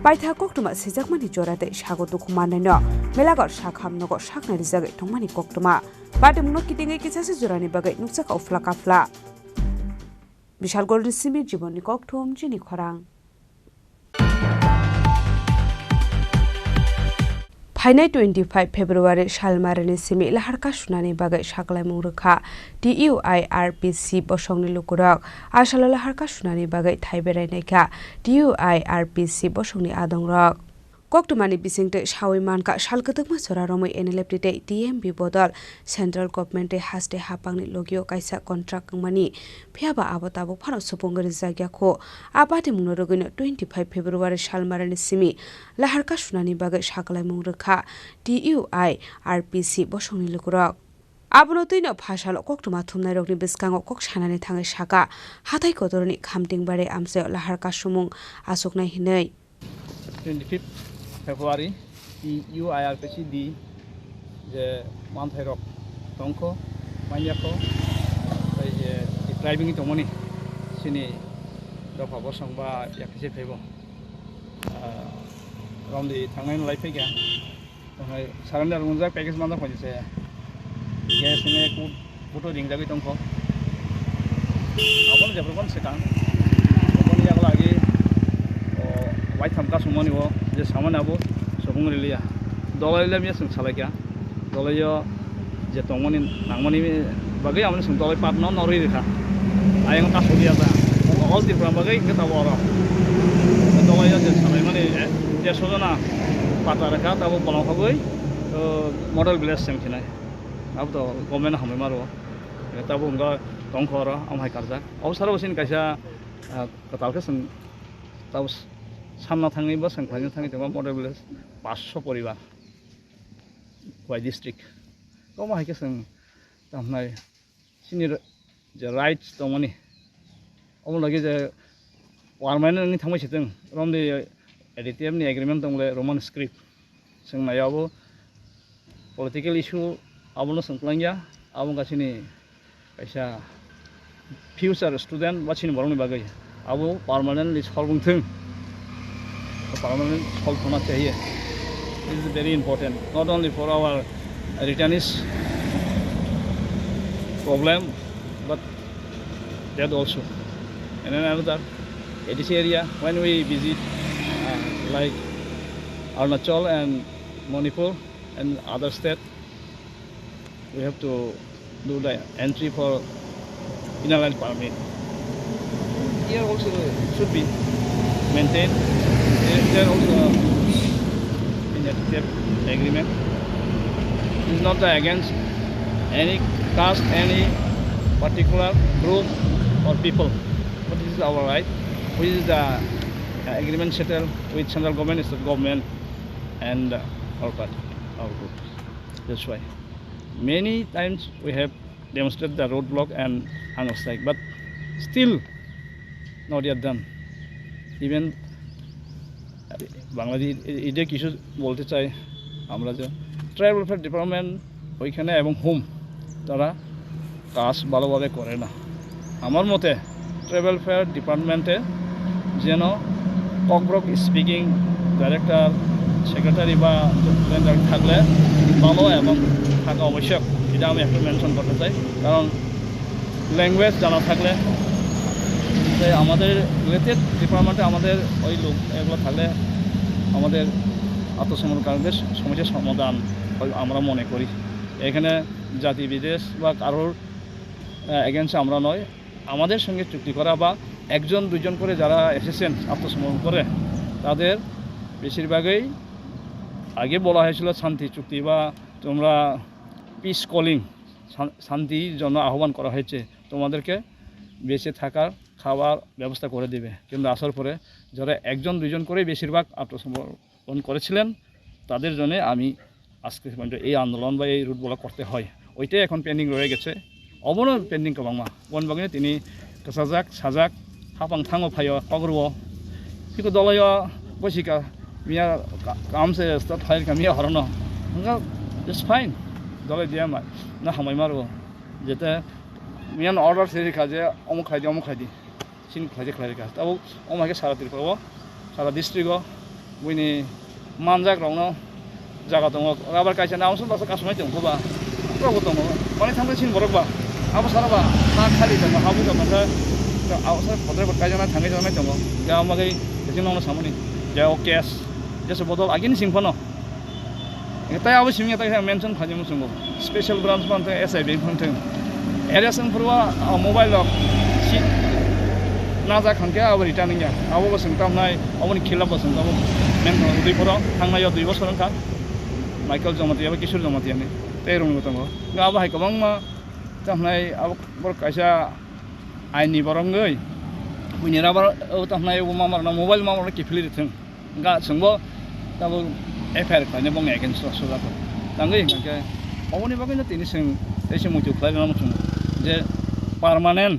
Paitha koktuma sijakmani jorate sago dukhmaneno melagor sakhamnogo saknari jagai tongmani koktuma patimno kitingai kisase jorani bagai nukchaka ufla kafla Bishal Golden Simi Jiboni Kokthum Jini Khorang Phainai 25 February Shalmarani Simi Laharka Shunani Bagai Shaklai Murukha DUIRPC Bosongni Lukurok Ashalo Laharka Shunani Bagai Thaiberai Naika DUIRPC Bosongni Adongrok Koktumani bisingte shawi manka shalkatukma sora romoi NLFT TMB bodol central government haste hapangni logio kaisa contract mani phiaba abotabo phano supongari jagya kho abati munorogoino 25 February shalmarani simi laharka sunani bagai saklai mungrekha DUIRPC bosongni lukurok Abono tuino phasalo koktuma thumnai rokni biskango kok sanani thangai saka hatai kotorni khamting bare amse laharka sumung asoknai hinai 25 February DUIRPC di je manthai rok tongko maniako bai je driving tongmoni sini dofa bosong ba yakise phebo romdi thangai lai phega thangai surrender unjak package manda phojise gas ne ku photo ring jagi tongko abon jabrgon setang abon yak lagi white thamka sumoni wo je samane abo sobung rilia dolai mi sung salakya dolai yo je tongmoni nangmoni bagai amne sung dolai pat no nori rekha ayang ta sodia ta all the from bagai ke tawara dolai yo je salai mane je sojona pata rekha tabo bolong hoboi model village sem khinai ab to government hamai maro tabo unga tongkhora amhai karjak obsaro sin kaisa katalke sung tabo Samna Tangi bus and Klang Tangi model village, Paso Poriva, Kwai district. Come I guess and my senior the rights the money. All like the one man in Tamichitan, from the editing agreement on the Roman script. Sing my abo political issue, Abonos and Klanga, Abongasini, Kaisa, future student watching Boroni Bagay. Abo permanent is holding thing. Permanent solve होना चाहिए. This is very important, not only for our returnees problem, but that also. And then another, this area when we visit like Arunachal and Manipur and other states, we have to do the entry for inner line permit. Here also should be maintained. There also in the agreement. It's not against any caste, any particular group or people. But this is our right, which is the agreement settled with central government, state government, and our party, our group. That's why many times we have demonstrated the roadblock and hunger strike, but still not yet done. Even Bangladesh এটা কিছু বলতে চাই আমরা যে tribal welfare department ওইখানে এবং home তারা কাজ ভালোভাবে করে না আমার মতে ট্রাইবাল ওয়েলফেয়ার ডিপার্টমেন্টে যেন ককব্রক স্পিকিং ডাইরেক্টর সেক্রেটারি বা থাকলে ভালো এবং থাকা আবশ্যক এটা আমি একটু মেনশন করতে চাই কারণ ল্যাঙ্গুয়েজ জানা থাকলে আমাদের রিলেটেড ডিপার্টমেন্টে আমাদের ওই লোক এগুলো থাকলে আমাদের আত্মসমর্পণকারীদের সমস্যার সমাধান আমরা মনে করি এখানে জাতি বিদেশ বা কারোর এগেন্সে আমরা নয় আমাদের সঙ্গে চুক্তি করা বা একজন দুজন করে যারা এসেছেন আত্মসমর্পণ করে তাদের বেশিরভাগই আগে বলা হয়েছিল শান্তি চুক্তি বা তোমরা পিস কলিং শান্তির জন্য আহ্বান করা হয়েছে তোমাদেরকে বেঁচে থাকার খাবার ব্যবস্থা করে দেবে কিন্তু আসার পরে যারা একজন দুজন করে বেশিরভাগ আত্মসমর্পণ করেছিলেন তাদের জন্য আমি আজকে এই আন্দোলন বা এই রুটগুলো করতে হয় ওইটাই এখন পেন্ডিং রয়ে গেছে অবনো পেন্ডিং কবাংমা বনবাগিনে তিনি কাসাজাক সাজাক হাপাং থাঙো ফাইও কগরুও কিন্তু দলয় বসিকা মিয়া কামসে স্টার্ট ফাইল কামিয়া হরনো হঙ্গা ইটস ফাইন দলয় দিয়া মা না হামাই মারো যেতে মিয়ান অর্ডার সেরি কাজে অমুক খাইদি সিন খাইজে খাইকা তাও অমাকে সারা ত্রিপুরা সারা ডিস্ট্রিক্ট উইনি মানজাক রংনো জায়গা দङ রাবার কাইছে না আমসন বাসা কাসমাই দङ বা প্রবো দङ মানে থামলে সিন বরকবা আবো সারাবা না খালি দङ হাবু দङ তা আউসার ফদ্রে কাইজানা থাঙ্গে জানাই দङ গা আমাকে যেন নন সামনি যে ওকেস যেসে বদল আগিন সিংফনো এটাই আবো সিমিয়া তাই মেনশন খাজিমু সঙ্গ স্পেশাল ব্রাঞ্চ বানতে এসআইবি ফন্থেं एरियासन फोरवा मोबाइल सीट नाजा खानके अब रिटार्निंग या अब बसं तामनाय अबनि खेला बसं अब मेन दुइफोरा थांनायाव 2 बोसोर का माइकेल जमातिया बा किशोर जमातिया ने तेरं गतंग अब हाय गोबां मा तामनाय अब बर कायसा आइनि बरंगै बुनि राबार तामनाय मामारना मोबाइल मामारना किफिलि थों गा सोंबो दाबो एफआईआर खायने बंग एगेन्स्ट सजाखो तांगै खानके अबनि बागैनो तिनि सों एसे मुथु खायना मुथुं जे पार्मानेंट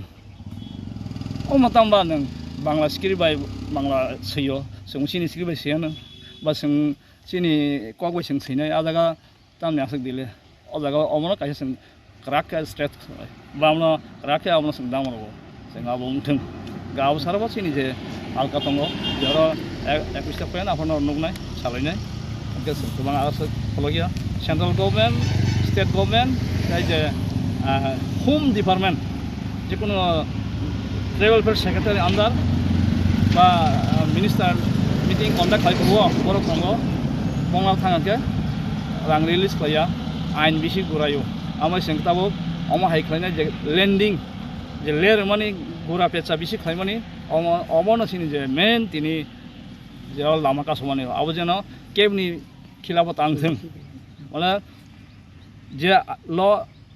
मतंबा नों Bangla script bye Bangla सैयो सोंसिनि script bye सैयो नों बा सों सिनि कगबै सों सैनाय आजागा तामने आसक दिले अजागा अमनो कायसे सों क्राक स्ट्रेट बामनो क्राके अमनो सों दामरो जों आबो मुथुं गाव सारबा सिनि जे आलका दङ जरा 21 टा प्लेन आपन नुगनाय सालायनाय गोसो गोबां आरो फलगिया सेंट्रल गभर्नमेंट स्टेट गभर्नमेंट जे হোম ডিপার্টমেন্ট যে কোনো ট্রাইবাল ওয়েলফেয়ার সেক্রেটারি আন্ডার বা মিনিস্টার মিটিং কন্ডাক্ট খাইবো বড় দङ বংলা थाङाके रां रिलिज खाया आइन बिसि गुरायो आमाय सेंताबो अमा हाइख्लायनाय जे ल्যান্ডিং जे लेर माने गुरा पेचा बिसि खायमानि अमनो सिनि जे मेन तिनि जे लामा कासमानि अब जेन केबनि खिलाफत आंथों माने जे ल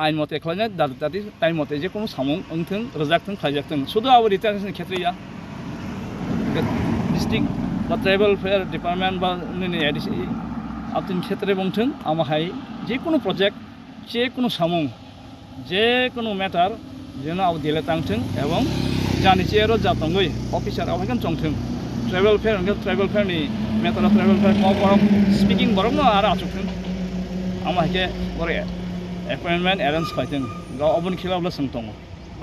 आइन मते खालायनाय दादि टाइम मते जे कोनो सामुं ओंथों रोजाकथों खायजाकथों शुद्ध आव रिटार्नेशन क्षेत्रिया डिस्ट्रिक्ट बा ट्राइबल वेलफेयर डिपार्टमेंट बा नि एडिसि आबतिन क्षेत्रे बंथों आमाहाय जे कोनो प्रोजेक्ट जे कोनो सामुं जे कोनो मैटर जेन आव दिले तांथों एवं जानिचेरो जातंगै अफिसार आवहायगन चंथों ट्राइबल वेलफेयर नि मैटर ट्राइबल वेलफेयर मगरम स्पीकिंग बरम न आरो आचुथों आमाहायके बरे अपॉइंटमेंट अरेंज खायथों गाव अबन खिलाब्ला सों दङ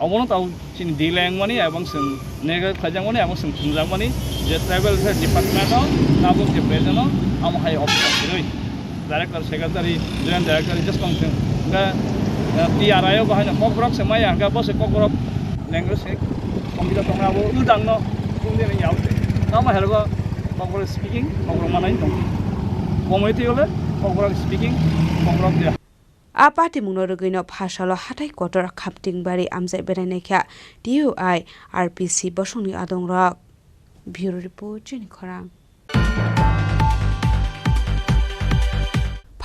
अबनो ताव सिनि दिलें माने एवं सों नेगा खायजां माने एवं सों थुंजां माने जे ट्राइबल वेलफेयर डिपार्टमेंटआव नाबो जे प्रेजेन्टआव आमाहाय officer director secretary joint director just दंथों गा टीआरआई बाहायनो ककब्रक सेमाय आंगा बसे ककब्रक लैंग्वेज कम्पिउटार दंनाबो उदांनो बुंदेनो यावते आमाहायबो ककब्रक स्पीकिं ककब्रक मानाय दं कमिटि हले ककब्रक स्पीकिं ककब्रक दे आपाति मुनोरगैनो भाषालो हाथाय कटर खापटिंबारि आमजाय बेरायनायखा DUI RPC बसंनि आदंरक ब्यूरो रिपोर्ट जिनि खरां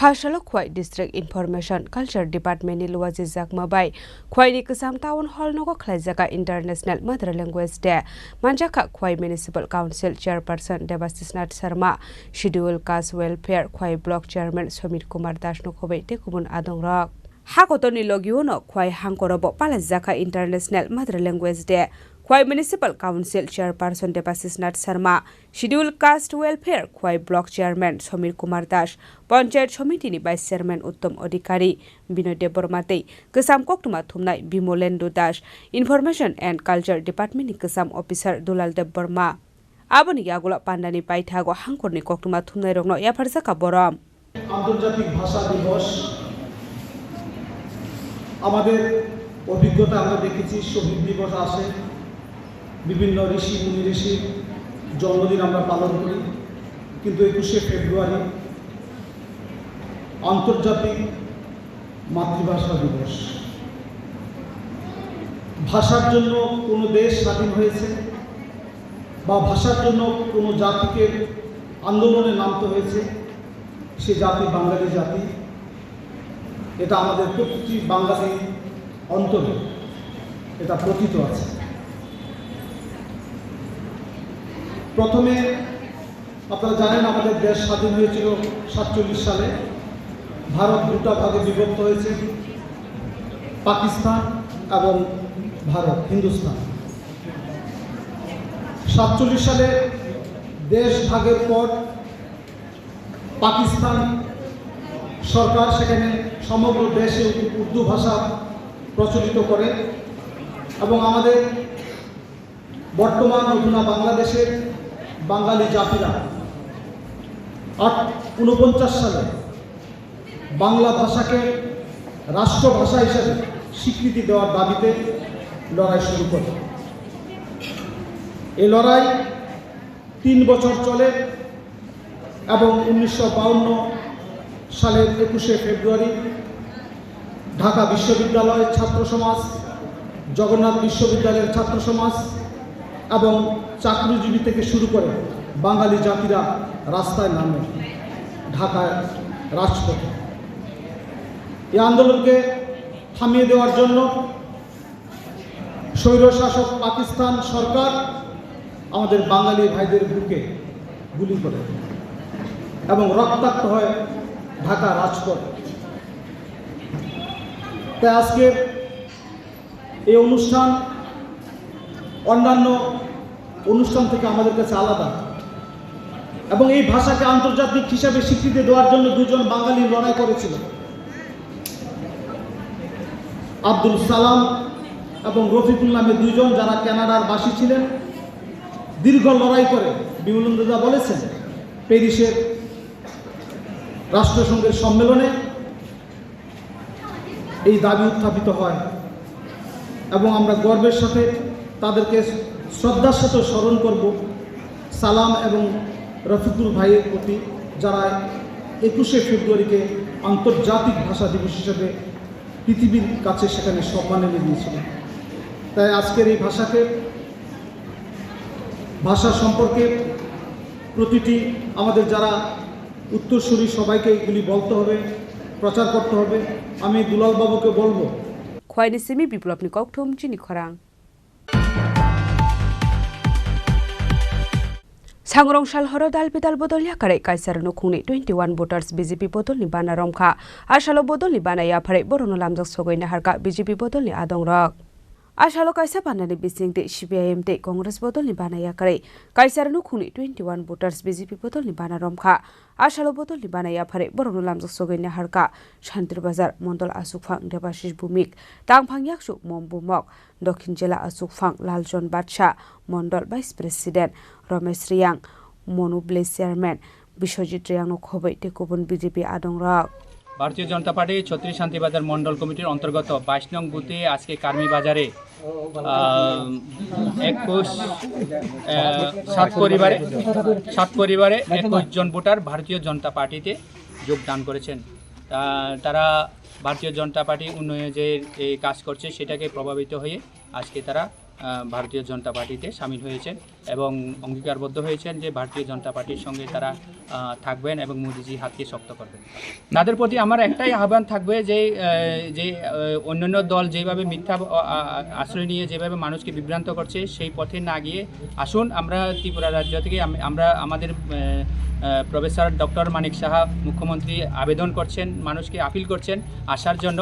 Phashalo Khwai District Information Culture Department ni luwaji jakma bai Khwai ni Kasam Town Hall nogo khlaijaka International Mother Language Day manjaka Khwai Municipal Council Chairperson Devastis Nath Sharma Schedule Caste Welfare Khwai Block Chairman Somit Kumar Das no khobai te kubun adongrok hakotoni logiuno Khwai hangkorobo palajaka International Mother Language Day Khwai Municipal Council Chairperson Devastis Nath Sharma, Schedule Caste Welfare Khwai Block Chairman Somir Kumar Das, Panchayat Somiti ni Vice Chairman Uttom Adhikari, Binoy Debormate, Kasam Koktuma Thumnai Bimolendo Das, Information and Culture Department ni Kasam Officer Dulal Deborma. Aboni Yagula Pandani Paithago Hangkorni Koktuma Thumnai Rogno Yafarsaka Borom. আন্তর্জাতিক ভাষা দিবস আমাদের অভিজ্ঞতা আমরা দেখেছি শহীদ দিবস আসে বিভিন্ন ঋষি মুনি ঋষির জন্মদিন আমরা পালন করি কিন্তু 21শে ফেব্রুয়ারি আন্তর্জাতিক মাতৃভাষা দিবস ভাষার জন্য কোনো দেশ স্বাধীন হয়েছে বা ভাষার জন্য কোনো জাতিকে আন্দোলনে নামতে হয়েছে সে জাতি বাঙালি জাতি এটা আমাদের প্রতিটি বাঙালি অন্তরে এটা প্রতীত আছে প্রথমে আপনারা জানেন আমাদের দেশ স্বাধীন হয়েছিল 47 সালে ভারত দুটো ভাগে বিভক্ত হয়েছে পাকিস্তান এবং ভারত হিন্দুস্তান 47 সালে দেশ ভাগের পর পাকিস্তান সরকার সেখানে সমগ্র দেশে উর্দু ভাষা প্রচলিত করে এবং আমাদের বর্তমান অধুনা বাংলাদেশের বাঙালি জাতিরা 1949 সালে বাংলা ভাষাকে রাষ্ট্রভাষা হিসেবে স্বীকৃতি দেওয়ার দাবিতে লড়াই শুরু করে এই লড়াই 3 বছর চলে এবং 1952 সালের 21শে ফেব্রুয়ারি ঢাকা বিশ্ববিদ্যালয়ের ছাত্র সমাজ জগন্নাথ বিশ্ববিদ্যালয়ের ছাত্র সমাজ এবং চাকরিজীবী থেকে শুরু করে বাঙালি জাতিরা রাস্তায় নামে ঢাকায় রাজপথে এই আন্দোলনকে থামিয়ে দেওয়ার জন্য স্বৈরশাসক পাকিস্তান সরকার আমাদের বাঙালি ভাইদের বুকে গুলি করে এবং রক্তাক্ত হয় ঢাকা রাজপথ তাই আজকে এই অনুষ্ঠান অন্যান্য অনুষ্ঠান থেকে আমাদের কাছে আলাদা এবং এই ভাষাকে আন্তর্জাতিক হিসাবে স্বীকৃতি দেওয়ার জন্য দুজন বাঙালি লড়াই করেছিল আব্দুল সালাম এবং রফিকুল নামে দুইজন যারা কানাডার বাসী ছিলেন দীর্ঘ লড়াই করে বিমলেন্দুদা বলেছেন প্যারিসের রাষ্ট্রসংঘের সম্মেলনে এই দাবি উত্থাপিত হয় এবং আমরা গর্বের সাথে তাদেরকে শ্রদ্ধার সাথে স্মরণ করব সালাম এবং রফিকুল ভাইয়ের প্রতি যারা 21শে ফেব্রুয়ারিকে আন্তর্জাতিক ভাষা দিবস হিসেবে পৃথিবীর কাছে সেখানে সম্মান এনে দিয়েছিলেন তাই আজকের এই ভাষা সম্পর্কে প্রতিটি আমাদের যারা উত্তরসূরি সবাইকে এগুলি বলতে হবে প্রচার করতে হবে আমি দুলাল বাবুকে বলবো খোয়াইনি সেমি বিপ্লবনি ককথম চিনি খরাং सांग्रं सालहरो दाल बेदाल बदलिया करे कायसार नखुंनि 21 voters BJP बदलनि बाना रमखा आसालो बदलनि बानाया फारे बरनो लामजक सगैना हारका BJP बदलनि आदंरक आसालो कायसा बानानि बिसिंते CPIM ते कांग्रेस बदलनि बानाया करे कायसार नखुंनि 21 voters BJP बदलनि बाना रमखा आसालो बदलनि बानाया फारे बरनो लामजक सगैना हारका शान्तिर बाजार मण्डल आसुकफां देबाशिष भूमिक तांगफां याकसु ममबुमक दक्षिण जिल्ला आसुकफां लालचन बादशाह मण्डल भाइस प्रेसिडेन्ट रमेश रियांग मनु ब्लेस चेयरमैन विश्वजित रियांग खबै तेकुबन बीजेपी आदंरक भारतीय जनता पार्टी छत्री शांति बाजार मंडल कमिटिर अंतर्गत 22 नং बुथे आज के कार्मी बाजारे 7 परिवारे 21 जन भोटार भारतीय जनता पार्टीते योगदान करेছেন তারা भारतीय जनता पार्टी उन्नयन जे काज करছে সেটাকে প্রভাবিত হয়ে আজকে তারা ভারতীয় জনতা পার্টিতে সামিল হয়েছেন এবং অঙ্গীকারবদ্ধ হয়েছেন যে ভারতীয় জনতা পার্টির সঙ্গে তারা থাকবেন এবং মোদিজি হাতকে শক্ত করবেন। তাদের প্রতি আমার একটাই আহ্বান থাকবে যে অন্যান্য দল যেভাবে মিথ্যা আশ্রয় নিয়ে যেভাবে মানুষকে বিভ্রান্ত করছে সেই পথে না গিয়ে আসুন আমরা ত্রিপুরা রাজ্য থেকে আমরা আমাদের প্রফেসর ডক্টর মানিক সাহা মুখ্যমন্ত্রী আবেদন করছেন, মানুষকে আপিল করছেন আসার জন্য।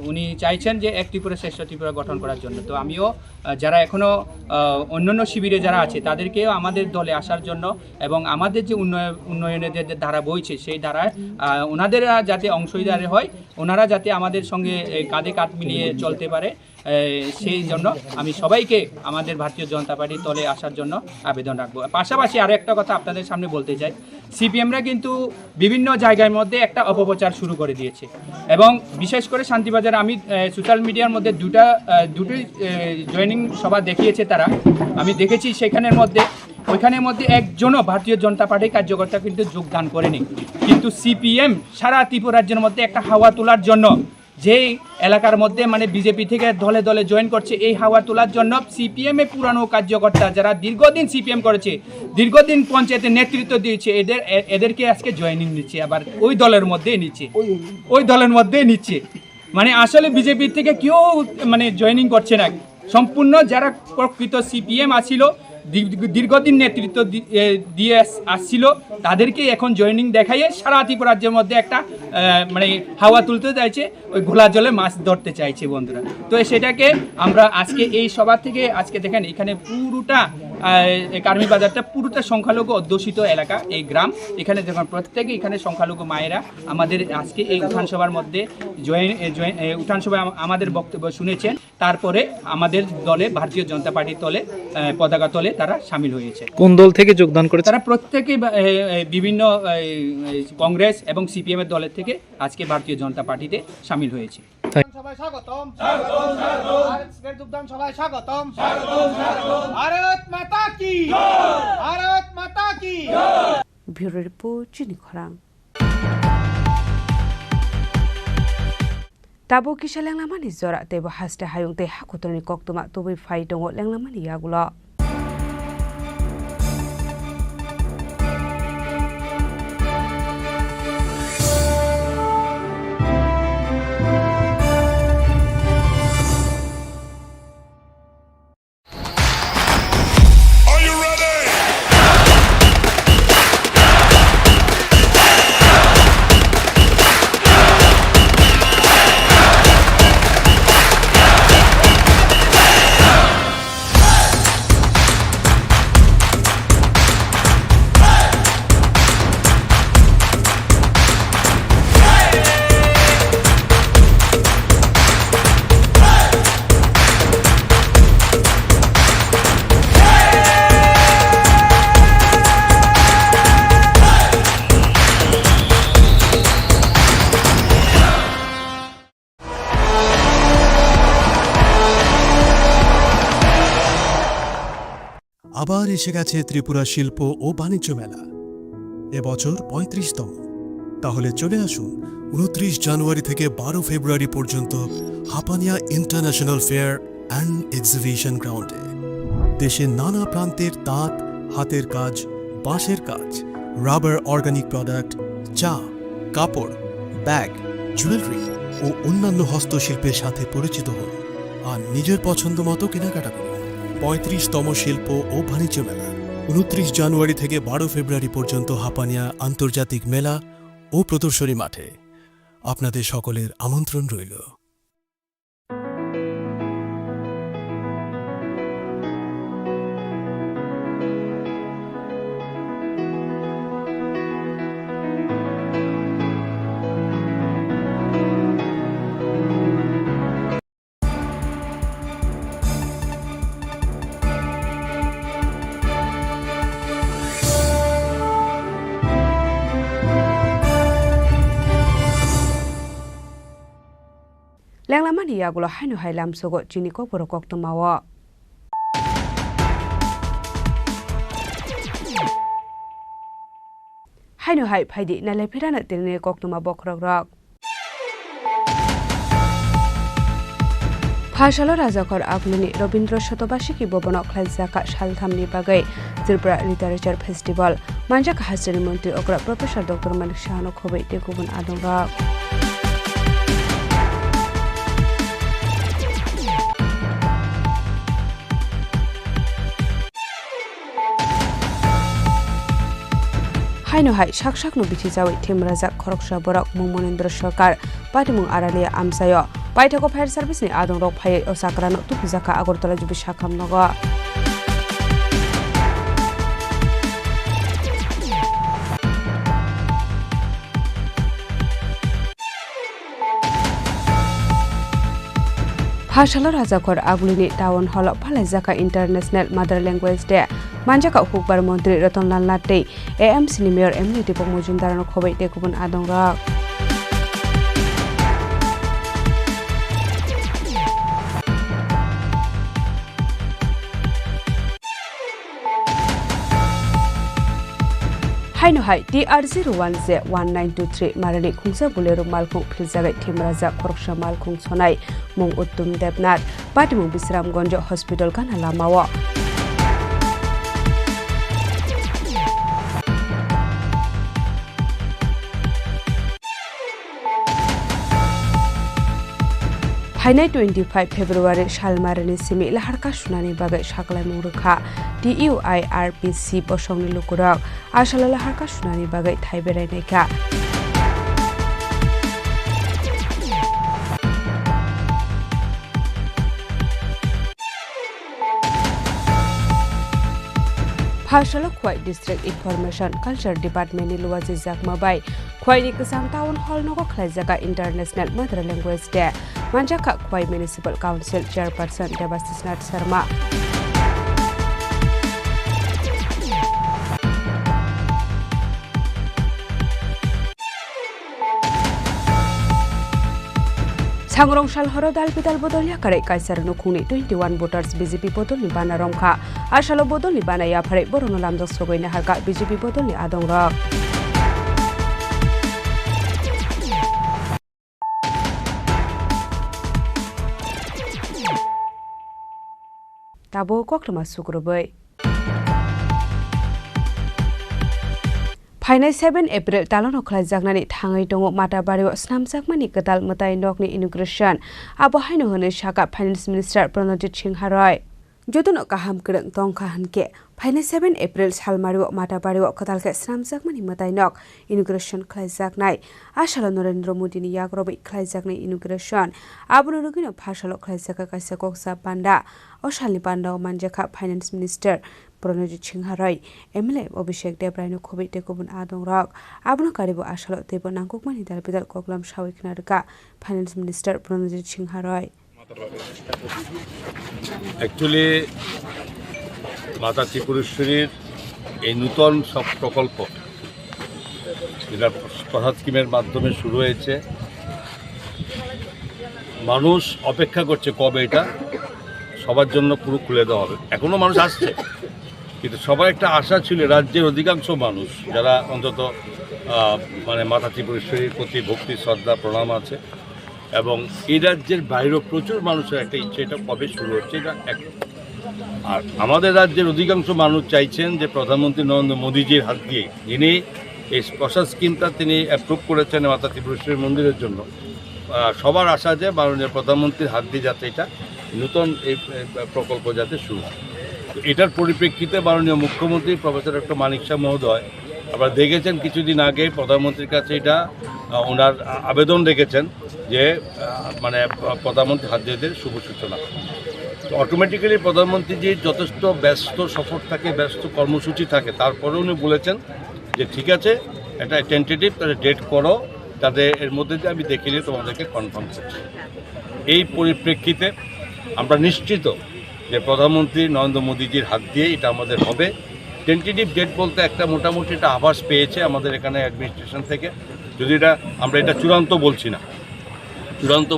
উনি চাইছেন যে এক ত্রিপুরা শ্রেষ্ঠ ত্রিপুরা গঠন করার জন্য। তো আমিও যারা এখনও অন্যান্য শিবিরে যারা আছে তাদেরকেও আমাদের দলে আসার জন্য এবং আমাদের যে উন্নয়নের যে ধারা বইছে সেই ধারায় ওনাদের যাতে অংশীদার হয়, ওনারা যাতে আমাদের সঙ্গে কাঁধে কাঁধ মিলিয়ে চলতে পারে, সেই জন্য আমি সবাইকে আমাদের ভারতীয় জনতা পার্টির দলে আসার জন্য আবেদন রাখবো। পাশাপাশি আরও একটা কথা আপনাদের সামনে বলতে চাই, সিপিএমরা কিন্তু বিভিন্ন জায়গার মধ্যে একটা অপপ্রচার শুরু করে দিয়েছে এবং বিশেষ করে শান্তিবাজার আমি সোশ্যাল মিডিয়ার মধ্যে দুটোই জয়েনিং সভা দেখিয়েছে তারা, আমি দেখেছি ওইখানের মধ্যে একজনও ভারতীয় জনতা পার্টির কার্যকর্তা কিন্তু যোগদান করেনি। কিন্তু সিপিএম সারা ত্রিপুরা রাজ্যের মধ্যে একটা হাওয়া তোলার জন্য, যেই এলাকার মধ্যে মানে বিজেপি থেকে দলে দলে জয়েন করছে, এই হাওয়া তোলার জন্য সিপিএমে পুরানো কার্যকর্তা যারা দীর্ঘদিন সিপিএম করেছে, দীর্ঘদিন পঞ্চায়েতে নেতৃত্ব দিয়েছে, এদেরকে আজকে জয়েনিং নিচ্ছে, আবার ওই দলের মধ্যেই নিচ্ছে। মানে আসলে বিজেপির থেকে কেউ মানে জয়েনিং করছে না, সম্পূর্ণ যারা প্রকৃত সিপিএম আছিল, দীর্ঘদিন নেতৃত্ব দিয়ে আসছিল, তাদেরকে এখন জয়েনিং দেখাইয়ে সারা ত্রিপুরা রাজ্যের মধ্যে একটা মানে হাওয়া তুলতে চাইছে, ওই ঘোলা জলে মাছ ধরতে চাইছে বন্ধুরা। তো সেটাকে আমরা আজকে এই সভা থেকে আজকে দেখেন এখানে পুরোটা কার্মি বাজারটা পুরোটা সংখ্যালঘু অধ্যুষিত এলাকা, এই গ্রাম, এখানে দেখুন প্রত্যেকে এখানে সংখ্যালঘু মায়েরা আমাদের আজকে এই উঠান সভার মধ্যে উঠান সভায় আমাদের বক্তব্য শুনেছেন, তারপরে আমাদের দলে ভারতীয় জনতা পার্টির দলে পতাকা তলে তারা সামিল হয়েছে। কোন দল থেকে যোগদান করেছে? তারা প্রত্যেকে বিভিন্ন কংগ্রেস এবং সিপিএম এর দলের থেকে আজকে ভারতীয় জনতা পার্টিতে সামিল হয়েছে। সবাই স্বাগতম, সবাই স্বাগতম, ভারত মাতা কি, ভারত মাতা কি। ব্যুরো রিপোর্ট চিনি খরাং। Tabo kisha lenglamani zora tebo haste hayung te hakutoni koktuma tobi fai dongo lenglamani yagulo. আবার এসে গেছে ত্রিপুরা শিল্প ও বাণিজ্য মেলা, এবছর 35তম। তাহলে চলে আসুন 29 জানুয়ারি থেকে 12 ফেব্রুয়ারি পর্যন্ত Hapania international fair and exhibition গ্রাউন্ডে। দেশের নানা প্রান্তের তাঁত, হাতের কাজ, বাঁশের কাজ, রাবার অর্গানিক প্রোডাক্ট, চা, কাপড়, ব্যাগ, জুয়েলারি ও অন্যান্য হস্তশিল্পের সাথে পরিচিত হন আর নিজের পছন্দ মতো কেনাকাটা করুন। 35তম শিল্প ও বাণিজ্য মেলা 29 জানুয়ারি থেকে 12 ফেব্রুয়ারি পর্যন্ত হাপানিয়া আন্তর্জাতিক মেলা ও প্রদর্শনী মাঠে। আপনাদের সকলের আমন্ত্রণ রইল। Lenglamani yagulo hainu hailam sogo chini ko borokok tumawo. Hainu hai phaidi nalai phirana tirne kok tuma bokrok rok. भाषालो राजाघर आगलुनि Ravindra शतबार्षिकी भवनाव खालायजाका सालथामनि बागै त्रिपुरा लिटारेचार फेस्टिवल मानजाका हाजोनि मन्त्रि अग्रा प्रफेसर डक्टर मानिक साहानो खबै ते गुबुन आदंगा हाइनोहाय साकसाकनो बिथिजावै थेमराजा खरकसा बरक मुं मनेन्द्र सरकार पाटिमुं आरालिया आमसायो पाइथाको फायर सार्भिसनि आदंरक फायै ओसाक्रानो तुफुजाका आगरतला जुबि साखामनगो भाषालो राजाघर आगुलिनि टाउन हल फालायजाका इंटरनेशनल मदर लैंग्वेज डे मानजाका हुकबार मंत्री रतनलाल नाटे एएमसी नि मेयर एमनि दीपक मजुमदारनो खबै ते गुबुन आदंगा हाइनोहाय TR01J1923 मारानि खुंसा बुलेरो मालखुं फिलजागाय थेमराजा खरकसा मालखुं सनाय मुं उत्तम देबनाथ पाटिमुं बिश्रामगंज हस्पिटाल गाना लामाव फाइनाय 25 फेब्रुवारि सालमारिनि सिमि लाहारका सुनानि बागै साकलाय मुरुखा DUIRPC बसंनि लुकुरक आसाला लाहारका सुनानि बागै थाइ बेरायनायका भाषालो खुवाई डिस्ट्रिक्ट इनफरमेशन कल्चर डिपार्टमेंटनि लुवाजि जाकमाबाय खुवाईनि गोजाम टाउन हल नगो खालायजागा इंटरनेशनल मदर लैंग्वेज डे मानजाका Khowai municipal council chairperson Debashish Nath Sharma सांग्रंशाल हरो दाल बिदाल बदलिया करे कायसारनो खुंनि 21 वोटार्स बीजेपी बदलनि बाना रंखा आसालो बदलनि बानाया फारे बरनो लामदो सगैना हारका बीजेपी बदलनि आदंरक ताबो कक्रमा सुग्रबै फाइनाय 7 एप्रिल तालन खालायजागनानै थाङै दङ माटाबारियाव स्नामजागमानि गोदाल मोताय नकनि इनग्रेशन आबो हायनो होनो साका फाइनेंस मिनिस्टार प्रणजित सिंह रय जदनो गाहाम करं तंखा हनके फाइनाय 7 एप्रिल सालमारियाव माटाबारियाव गोदालके स्नामजागमानि मोताय नक इनग्रेशन खालायजागनाय आसाला नरेंद्र मोदीनि याग्रबै खालायजागनाय इनग्रेशन आबो रुगिनो भाषालो खालायजागा कायसा गक्सा पान्डा असालनि पान्डाव मानजाका finance minister Pranajit Singh Roy MLA Abhishek देबरायनो खबै ते गुबुन आदंरक आबनो कारिबो आसालो तेबो नांगुकमानि दालबिदाल कगलाम सावैखनारका finance minister Pranajit Singh Roy actually Mata त्रिपुरेश्वरीर এই নূতন সব প্রকল্প যেটা প্রসাদ স্কিমের মাধ্যমে শুরু হয়েছে মানুষ অপেক্ষা করছে কবে এটা সবার জন্য পুরো খুলে দেওয়া হবে এখনো মানুষ আসছে কিন্তু সবার একটা আশা ছিল রাজ্যের অধিকাংশ মানুষ যারা অন্তত মানে মাতা ত্রিপুরেশ্বরীর প্রতি ভক্তি শ্রদ্ধা প্রণাম আছে এবং এই রাজ্যের বাইরেও প্রচুর মানুষের একটা ইচ্ছে এটা কবে শুরু হচ্ছে এটা এক আর আমাদের রাজ্যের অধিকাংশ মানুষ চাইছেন যে প্রধানমন্ত্রী নরেন্দ্র মোদীজির হাত দিয়ে যিনি এই প্রসাদ স্কিমটা তিনি অ্যাপ্রুভ করেছেন মাতা ত্রিপুরেশ্বরী মন্দিরের জন্য সবার আশা যে মাননীয় প্রধানমন্ত্রীর হাত দিয়ে যাতে এটা নতুন এই প্রকল্প যাতে শুরু হয় এটার পরিপ্রেক্ষিতে মাননীয় মুখ্যমন্ত্রী প্রফেসর ডক্টর মানিক শাহ মহোদয় আপনারা দেখেছেন কিছুদিন আগে প্রধানমন্ত্রীর কাছে এটা ওনার আবেদন রেখেছেন যে মানে প্রধানমন্ত্রী হাত দিয়ে শুভ সূচনা তো অটোমেটিক্যালি প্রধানমন্ত্রীজির যথেষ্ট ব্যস্ত সফর থাকে ব্যস্ত কর্মসূচি থাকে তারপরে উনি বলেছেন যে ঠিক আছে একটা টেন্টেটিভ তাদের ডেট করো তাদের এর মধ্যে দিয়ে আমি দেখে নিয়ে তোমাদেরকে কনফার্ম করছি এই পরিপ্রেক্ষিতে আমরা নিশ্চিত যে প্রধানমন্ত্রী নরেন্দ্র মোদীজির হাত দিয়ে এটা আমাদের হবে টেন্টেটিভ ডেট বলতে একটা মোটামুটি একটা আভাস পেয়েছে আমাদের এখানে অ্যাডমিনিস্ট্রেশন থেকে যদি এটা আমরা এটা চূড়ান্ত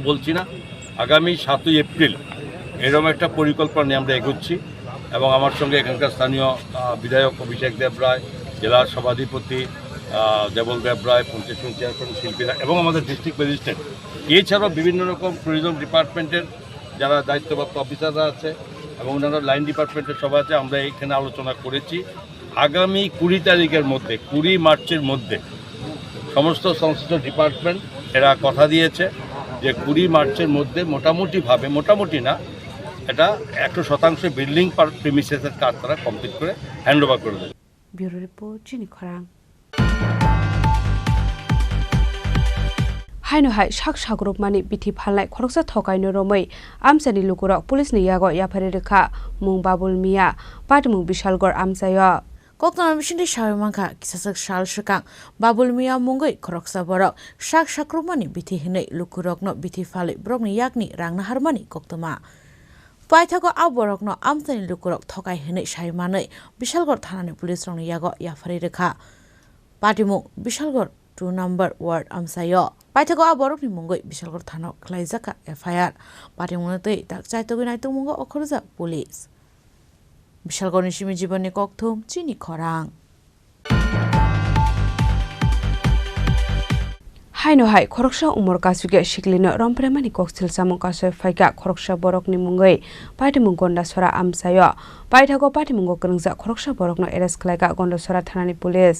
বলছি না আগামী 7 এপ্রিল এরকম একটা পরিকল্পনা নিয়ে আমরা এগোচ্ছি এবং আমার সঙ্গে এখানকার স্থানীয় বিধায়ক অভিষেক দেবরায় জেলার সভাধিপতি দেবল দেবরায় পঞ্চায়েত চেয়ারম্যান শিল্পীরা এবং আমাদের ডিস্ট্রিক্ট ম্যাজিস্ট্রেট এছাড়াও বিভিন্ন রকম ট্যুরিজম ডিপার্টমেন্টের যারা দায়িত্বপ্রাপ্ত অফিসাররা আছে এবং ওনারা লাইন ডিপার্টমেন্টের সবাই আছে, আমরা এখানে আলোচনা করেছি। আগামী 20 তারিখের মধ্যে 20 মার্চের মধ্যে সমস্ত সংশ্লিষ্ট ডিপার্টমেন্ট এরা কথা দিয়েছে যে 20 মার্চের মধ্যে মোটামুটিভাবে, মোটামুটি না, এটা 100% বিল্ডিং প্রিমিসেসের কাজ তারা কমপ্লিট করে হ্যান্ডওভার করে দেবে। ব্যুরো রিপোর্ট চিনি খরাং। हायनो हाय शाक साग्रुप मानि बिथि फालनाय खरकसा थकायनो रमै आमसानि लुकुरक पुलिसनि यागो याफारि रेखा मुं बाबुल मिया पाटमु बिशालगड़ आमसायो Koktan Mishinti Sharimaka, Kisasak Shal Shakang, Babul Mia Mungai, Kroksa Borok, Shak Shakrumani, Biti Hine, Lukurok no Biti Fali, Brogni Yakni, Rangna Harmani, Koktama. Paitago Aborok no Amtani Lukurok, Tokai Hine, Sharimane, Bishalgor Tanani Police Rong Yago, Yafari Reka. Patimu, Bishalgor, 2 number word Amsayo. Paitago Aborok ni Mungai, Bishalgor Tano, Klaizaka, FIR. Patimunate, Tak Chaitoginai Mungo, Okruza, Police. Bishalgarh নিশিমি জীবনে ককথুম চিনি খরাং हायनो हाय खरकसा उमर कासुगे शिकलिनो रमप्रेमानि कक्सिल सामु कासय फाइका खरकसा बरकनि मुंगै पाटिमु गन्डासरा आमसायो पाइथागो पाटिमुगो गरंजा खरकसा बरकनो एरेस्ट खलायगा गन्डासरा थानानि पुलिस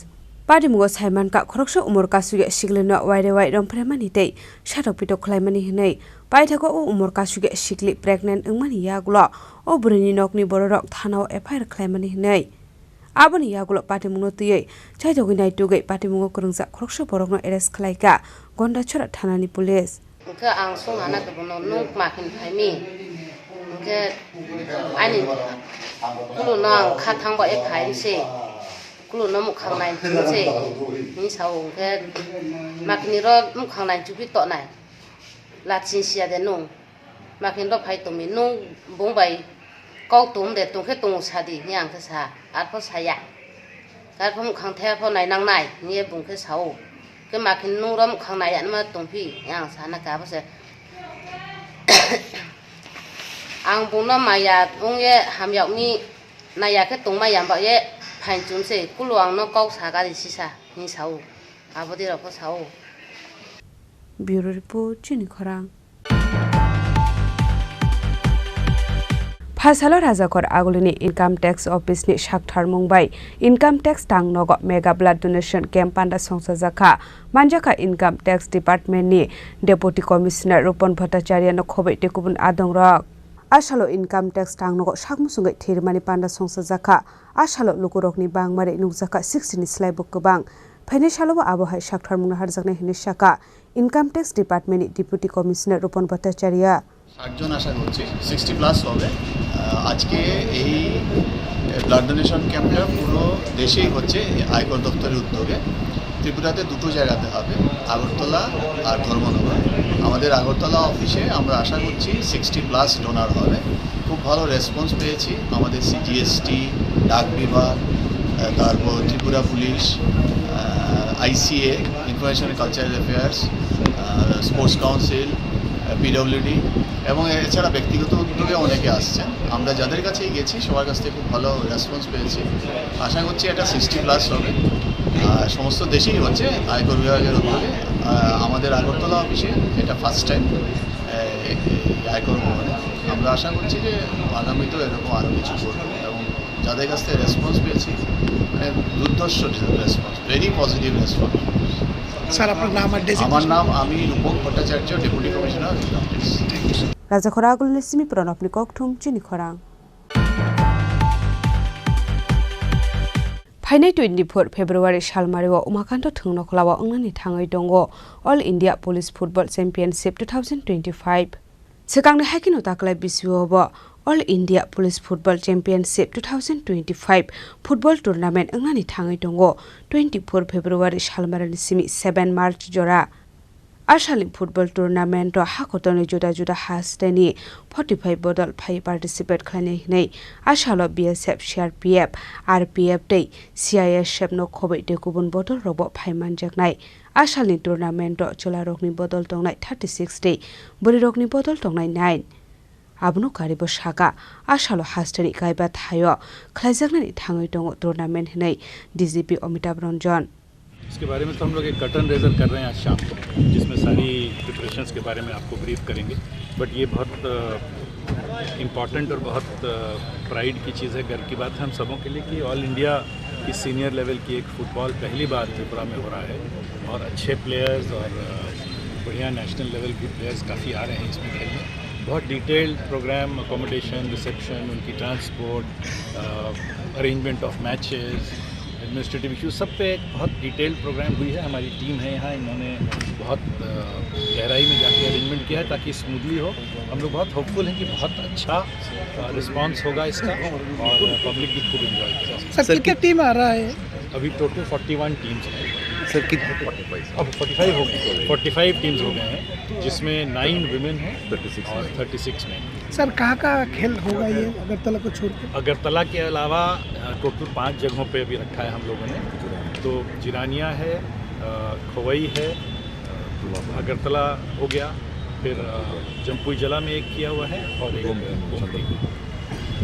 पाटिमुगो साइमानका खरकसा उमर कासुगे शिकलिनो वाइरे वाइ रमप्रेमानि तै साथक पिटक खलायमानि हिनै पाइथागो उमर कासुगे शिकलि प्रेगनेन्ट ओंमानि यागुलो ओ बुरिनि नकनि बररक थानाव एफआईआर खलायमानि हिनै आबनि यागुलो पाटिमुगनो तयै चाइथगै नाइटुगै पाटिमुगो गरंजा खरकसा बरकनो एरेस्ट खलायगा गन्डासरा थानानि police Ke angsung anak kebono nuk makin fahmi. Ke ani kulu nang katang ba ekhain se. Kulu na mukhang nain se. Ni sau ke makin ro mukhang nain chupi to nai. La chin sia de nung. Makin ro phai tumi nung bong bai kau tum de tung ke tung sa di nyang ke sa at pho sa ya. Ka pho mukhang the pho nai nang nai ni bong ke sau. Cái mà khi nung rom khang này anh mà tung phi yang sana cả bữa sẽ ang bung nó mà ya ông ye ham yau ni na ya cái tung mà yam bảo ye phanh chun se ku luang nó câu sa cái gì sa ni sau à bữa đi rồi có sau Bureau Report Chini Khorang Phasalo Rajakor Agulini Income Tax Office ni Shakthar Mumbai Income Tax Tang Nogo Mega Blood Donation Camp Panda Songsa Jaka Manjaka Income Tax Department ni Deputy Commissioner Rupon Bhattacharya no khobai tekubun adongrok Asalo Income Tax Tang Nogo Shakmusungai Thirmani Panda Songsa Jaka Asalo Lukurok ni Bangmare Nukjaka 60 ni Slaibuk Kubang Financial Abohai Shakthar Mungna Harjaknai Hinishaka Income Tax Department ni Deputy Commissioner Rupon Bhattacharya 60 জন আশা করছি 60 plus হবে আজকে এই blood donation ক্যাম্পটা পুরো দেশেই হচ্ছে আয়কর দপ্তরের উদ্যোগে ত্রিপুরাতে দুটো জায়গাতে হবে আগরতলা আর ধর্মনগর আমাদের আগরতলা অফিসে আমরা আশা করছি 60 প্লাস ডোনার হবে খুব ভালো রেসপন্স পেয়েছি আমাদের সিজিএসটি ডাক বিভাগ তারপর Tripura police ICA information and cultural affairs sports council PWD এবং এছাড়া ব্যক্তিগত উদ্যোগে অনেকে আসছেন আমরা যাদের কাছেই গেছি সবার কাছ থেকে খুব ভালো রেসপন্স পেয়েছি আশা করছি এটা 60 প্লাস হবে সমস্ত দেশেই হচ্ছে আয়কর বিভাগের উদ্যোগে আমাদের আগরতলা অফিসে এটা ফার্স্ট টাইম আয়কর ভবনে আমরা আশা করছি যে আগামীতেও এরকম আরও কিছু করবো এবং যাদের কাছ থেকে রেসপন্স পেয়েছি মানে দুর্ধর্ষ response very positive response sir আপনার নাম আর ডেজিগনেশন আমার নাম আমি Rupak Bhattacharya deputy commissioner income tax Rajakor Agulini Simi Pranopni Kokthum Chini Khorang Phainai 24 February Shalmario Umakanto Thungno Kholawa Ongnani Thangai Dongo All India Police Football Championship 2025 Sekangni Hakino Taklai Biswobo All India Police Football Championship 2025 Football Tournament Ongnani Thangai Dongo 24 February Shalmarani Simi 7 March Jora Ashalim Football Tournament Hakotoni Juda Juda Hasteni 45 bodol phai participate khlani nei Ashalo BSF CRPF RPF dei CISF no khobai de kubun bodol robo phai manjaknai Ashalin tournament chola rokni bodol tongnai 36 dei buri rokni bodol tongnai 9 Abno karibo shaka Ashalo Hasteni kaiba thayo khlaijaknani thangoi dong tournament nei DGP Amitabh Ranjan इसके बारे में तो हम लोग एक curtain raiser कर रहे हैं आज शाम को, जिसमें सारी प्रिपरेशंस के बारे में आपको ब्रीफ करेंगे। बट ये बहुत इम्पॉर्टेंट और बहुत प्राइड की चीज़ है, गर्व की बात है हम सबों के लिए कि ऑल इंडिया की सीनियर लेवल की एक फ़ुटबॉल पहली बार त्रिपुरा में हो रहा है और अच्छे प्लेयर्स और बढ़िया नेशनल लेवल के प्लेयर्स काफ़ी आ रहे हैं इसमें खेलने। बहुत डिटेल्ड प्रोग्राम, अकोमोडेशन, रिसेप्शन, उनकी transport, arrangement of matches, administrative issues, सब पे एक बहुत डिटेल्ड प्रोग्राम हुई है। हमारी टीम है यहाँ, इन्होंने बहुत गहराई में जाके अरेंजमेंट किया है ताकि स्मूथली हो। हम लोग बहुत होपफुल हैं कि बहुत अच्छा रिस्पांस होगा इसका और पब्लिक भी खूब इन्जॉय करेगा। सर कितनी टीम आ रहा है? अभी टोटल 41 टीम्स हैं सर। कितने? अब 45 हो गए, 45 टीम्स हो गए हैं, जिसमें 9 विमेन हैं और 36 में। सर कहाँ खेल होगा ये अगरतला को छोड़ के? अगरतला के अलावा टोटल 5 जगहों पे अभी रखा है हम लोगों ने। तो जिरानिया है, खोवई है, अगरतला हो गया, फिर जम्पुई जला में एक किया हुआ है और एक गोमती।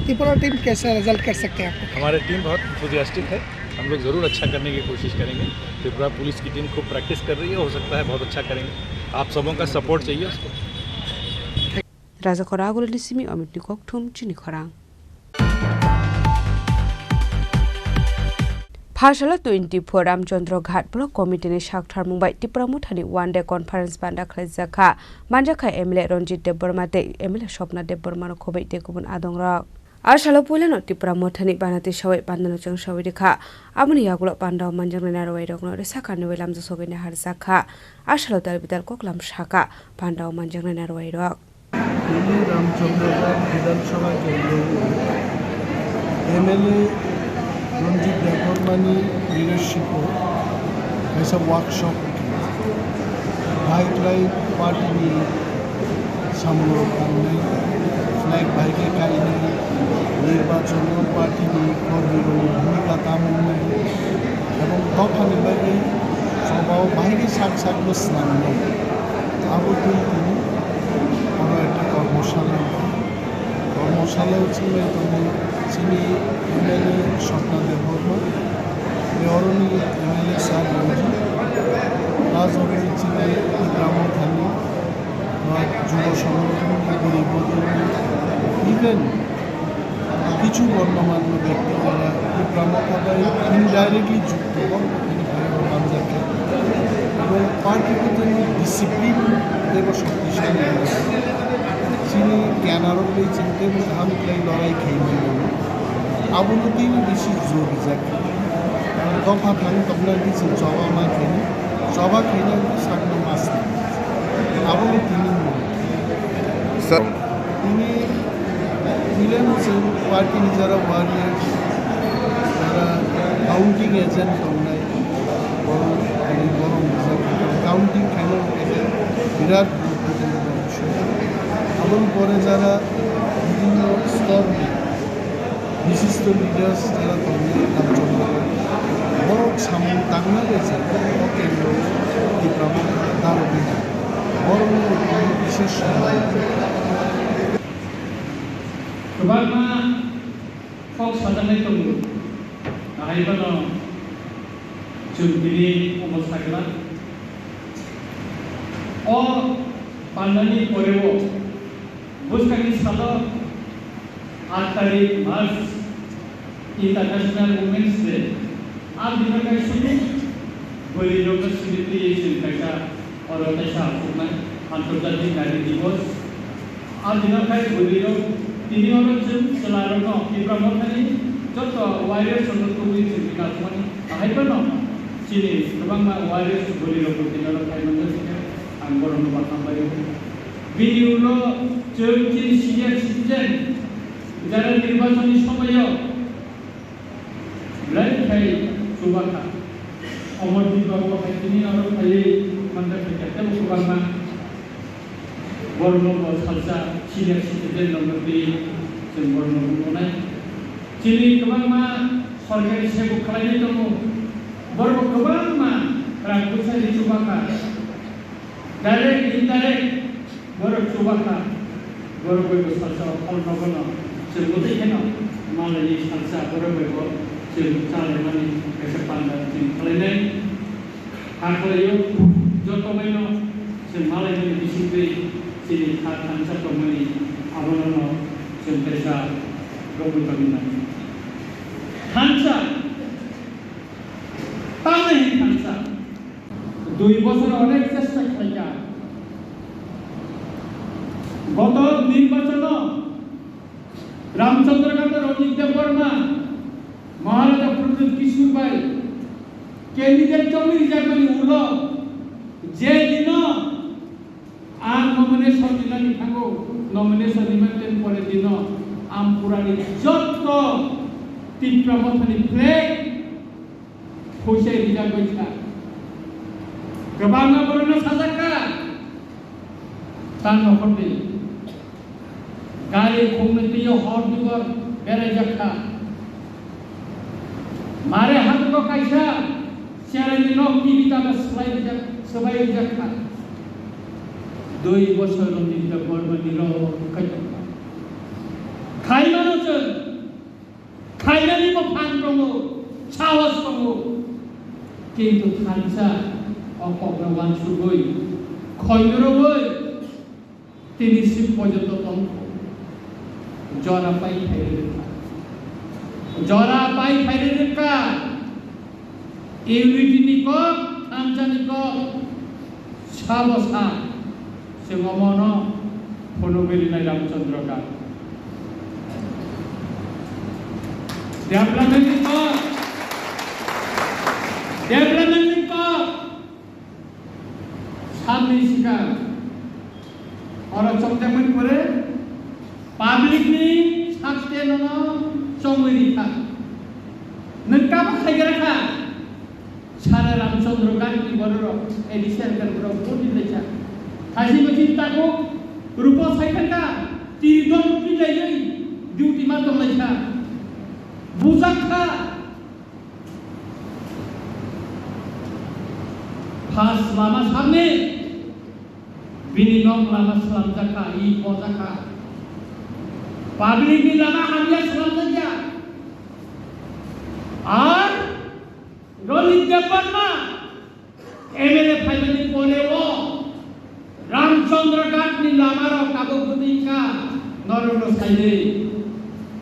त्रिपुरा टीम कैसा रिजल्ट कर सकते हैं आपको? हमारी टीम बहुत इंथुसियास्टिक है, हम लोग ज़रूर अच्छा करने की कोशिश करेंगे। त्रिपुरा पुलिस की टीम खूब प्रैक्टिस कर रही है, हो सकता है बहुत अच्छा करेंगे। आप सबों का सपोर्ट चाहिए उसको। राजा खरागुल निसिमी अमित निकोक थुम चिनी खरांग फारसाला 24 रामचंद्र घाट ब्लक कमिटिनि साकथार मुंबाई त्रिपुरा मुथानि वन डे कन्फारेन्स बान्दा खालायजाखा मानजाखा एमएलए रंजित देबबर्मा ते एमएलए स्वप्ना देबबर्मा खबै ते गुबुन आदंग्रा आरसालो पुलेनो त्रिपुरा मुथानि बानाति सावै बान्दानो जों सावै देखा आमुनि यागुलो बान्दाव मानजांनि नारवाय रगनो रेसा कानवे लामजो सगैनि हारजाखा आरसालो दालबिदाल कोकलाम साका बान्दाव मानजांनि नारवाय रग रामचंद्र विधानसभा केंद्र एमएलए रंजित देबबर्मानी लीडरशिप ऐसा वर्कशॉप गाइडलाइन पार्टी सामलो करने फ्लैग भाई के कायने निर्वाचन पार्टी कर्मी भूमिका तामने এবং দফানি বাইরে সবাও বাইরে শাক স্নান আবদ্ধ তিনি বড় একটা কর্মশালাও ছিল। তিনি এমএলএ স্বপ্না দেববর্মা, অরণি এমএলএ স্যার রঞ্জিত, রাজভবনী ছিলেন গ্রামথানী যুব সংগঠন গরিব ইভেন কিছু গণ্যমান্য ব্যক্তি যারা এই গ্রামসভায় ইনডাইরেক্টলি যুক্ত বান্দাকে এবং পার্টিকে তিনি ডিসিপ্লিন দেব শক্তিশালী তিনি জ্ঞান আরোপ পেয়েছেন এবং ধানক্লাই লড়াই খেয়ে আবুলতিন বেশি জোর যাকে দফা থান তবলা দিয়েছে জবা মা খেয়ে জবা খেয়ে সাগর মাছ আবুলে তিনি মিলেন হচ্ছেন পার্টির যারা ওয়ারিয়ার্স যারা কাউন্টিং এজেন্ট নাই বড় কাউন্টিং খেলার বিরাট গুরুত্বপূর্ণ বিষয় এবং পরে যারা বিভিন্ন স্তর বিশিষ্ট লিডার্স যারা কর্মীর কাজ বড় সামনে টাঙ্গা রয়েছে কেন্দ্র তার বড় বিশেষ Kebama Fox Padang itu, nah ini kan cuma umur sekian. Oh, pandani korewo, bos kaki salah 8 तारीख मार्च इंटरनेशनल वुमेन्स डे आज दिन का शुरू बड़ी लोग स्मृति कैसा और कैसा अंतर्जातीय नारी दिवस आज दिन का बड़ी लोग তিনি হচ্ছেন সেলারন ইব্রাহিমখানি যত ওয়ারিয়ার্স সন্তুলি বিকাশমানি হাইপন চিনি গোबां ওয়ারিয়ার্স বলি রকম দিনের খাইমন্দ থেকে আं বরণ বাতামবাই বিনি উলো जोंनि সিনিয়র সিটিজেন যারা নির্বাচনী সময়ে লাইফাই সুবাকা অমরজিৎ বাবু তিনি আরো খাই মন্দ থেকে তেল গোबां बर्म सालसा सिनियर सिटिजेन नम्बर जों बर्म बुंनाय दिनै गोबां सरकारि सेवा खालामनाय दङ बर्म गोबां रांखौसारि सुबाखा डाइरेक्ट इनडाइरेक्ट बर सुबाखा बर्म सालसा फलनगन जों गथायखेन मालायनि सालसा बर्म जों चालायनानै एसे बान्दा जों खालामनाय Taklayo jotomeno semalai ni disipre sini tansa tomani abono sempesa robutamina. Tansa তাহলে খানসা 2 বছর অনেক চেষ্টা কইয়া গত নির্বাচন রামচন্দ্রকান্ত রঞ্জিত দেব বর্মা মহারাজা প্রদ্যুৎ কিশোর ভাই ক্যান্ডিডেট জমি জাগনি উলো যে দিন আর নমিনেশন দিলানি থাকো নমিনেশন নিমন্ত্রণ পরে দিন আম পুরানি যত তীব্রমথনি ফ্লেগ खुशे रिजा गोइछा गोबां बरनो साजाका तानो हटे गारि खुंनतियो हर दुगर बेरे जखा मारे हाथ को काइसा सेरेनि नो किबिता सबाई जखा 2 বছর নিতে বর্ব দিল কাইতা খাইমানো চল খাইনানি মো ফান প্রমো সাহস প্রমো কিন্তু খানসা অপগ্রবান সুগই খৈরবই তিনি শিব পর্যন্ত তন্ত্র জরা পাই ফাইরে রেখা ইউনিটি নিক খানসা নিক সাবসা সে মমন ফনবেলি নাই রামচন্দ্রকা ডেভেলপমেন্ট সামনে শিকা orang somjaman করে পাবলিক নি সাথে নন চমরি থা নকা খাইরা সারা রামচন্দ্র গান্ধী বড় এডিশন করে বড় দিলেছা হাসি চিন্তা কো রূপ সাইকা তিরদম পিলাই ডিউটি মাতম লেখা বুজাখা Pas lama samne bininong lama selam jaka I jaka public ni lama hamil selam saja R Ranjit Dev Varma MLA finally পরেও রামচন্দ্র ঘাট নি লামার কাগজপত্রিকা নরন সাইলে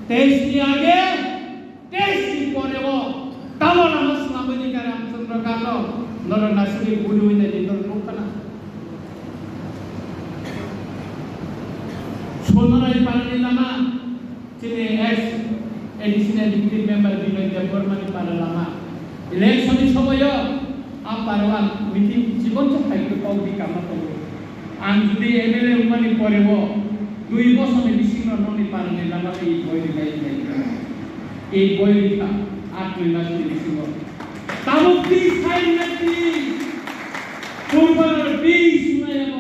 23 নি আগে 23 নি পরেও তাও নাম ইসলামিকা রামচন্দ্র ঘাট নরন নাসিকে গুলি হইনা দিনর লোকনা সোনারাই পানি লামা চিনে এক্স এডিশনাল ডিপ্টি মেম্বার বিনয় দেব বর্মানি পালা লামা ইলেকশনের সময় আপারওয়ান মিটিং জীবন চাইতে কৌদি কামা করব আন যদি এমএলএ উমানি পরেব 2 বছরে বেশি ননি পারনে লামা এই বই লিখাই এই বই লিখা 8 মাস বেশি তাও কি সাইনতি কোম্পানির 20 মাইব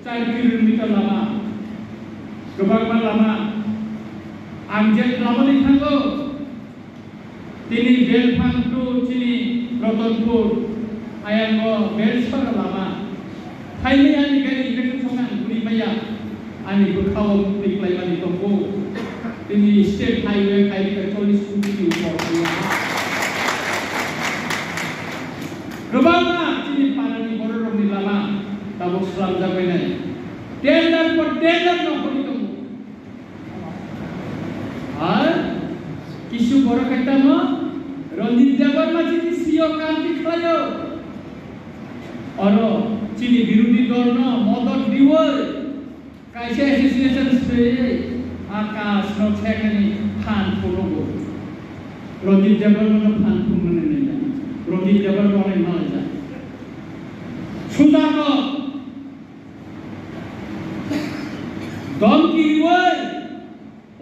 4 কিলোমিটার লামা গোবাগমা লামা Anjel Ramani Thango, Tini Belfang to Chini, Rotonpur, Ayango, Belshar Lama, Highly Anigari, Lekuman, Grimaya, Ani Bukau, the Clayman Tombo, Tini State Highway, Highway, Tony Studio for Rubama, Chini Parani, Boroni Lama, Tabos Ramzabene, Taylor for Taylor, no Polito. আর কিছু বড় একটা ন রঞ্জিত দেবর মাঝে CO কান্তি খায়ো আর চিনি বিরোধী দল ন মদত দিওর কাইছে অ্যাসোসিয়েশন সে আকাশ ন ছেকনি খান পুরো রঞ্জিত দেবর ন খান পুরো নেই রঞ্জিত দেবর বলে না যায় সুদাক দম কি ওই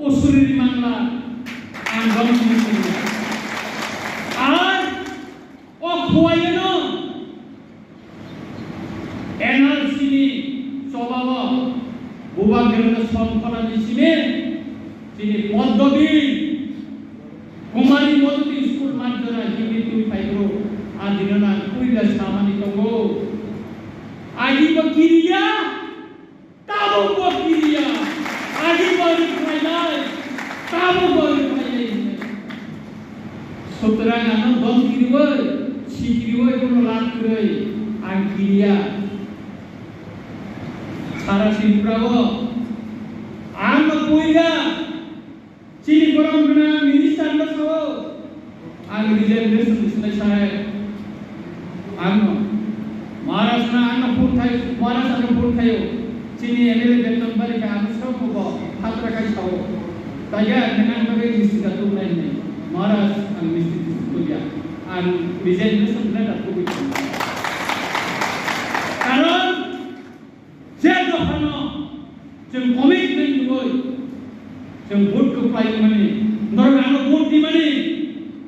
Usuri mangla andong musuh. Ar okhuayeno NRC ni sobawa buwa gerna somkhala ni sine sine poddobi kumari modoti school madjora hibi tui paigro adinana kuida samani tongo agi bakiriya tabo bakiriya agi bari khailai tabo bari khailai sutrang anu dom kiriwai sikiriwo ikono latroi angkiria sara Tripura ang puiga sini korang kena minister bersama ang reservation selesai ang Maharashtra ang pun tayo sini MLA betul balik ang semua ko hatra kai tahu taya dengan bagai mesti jatuh lain ni Maharashtra ang mesti kuliah ang reservation benar aku bikin karon saya hano jeng komitmen boy jeng vote ko paling mani ndor ano vote di mani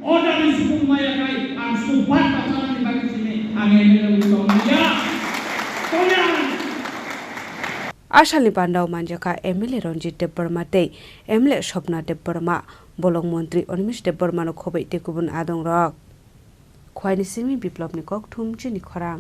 order di suku maya kai ang subat pasaran di bagi sini ang MLA utama ya আশালি বান্দাও মানজাকা MLA Ranjit Debbarma তৈ MLA Swapna Debbarma বলং মন্ত্রী অনিমেষ দেববর্মানো খবৈ তেকুবুন আদং রক খোয়াইনি সিমি বিপ্লবনি কক থুমচিনি খরাং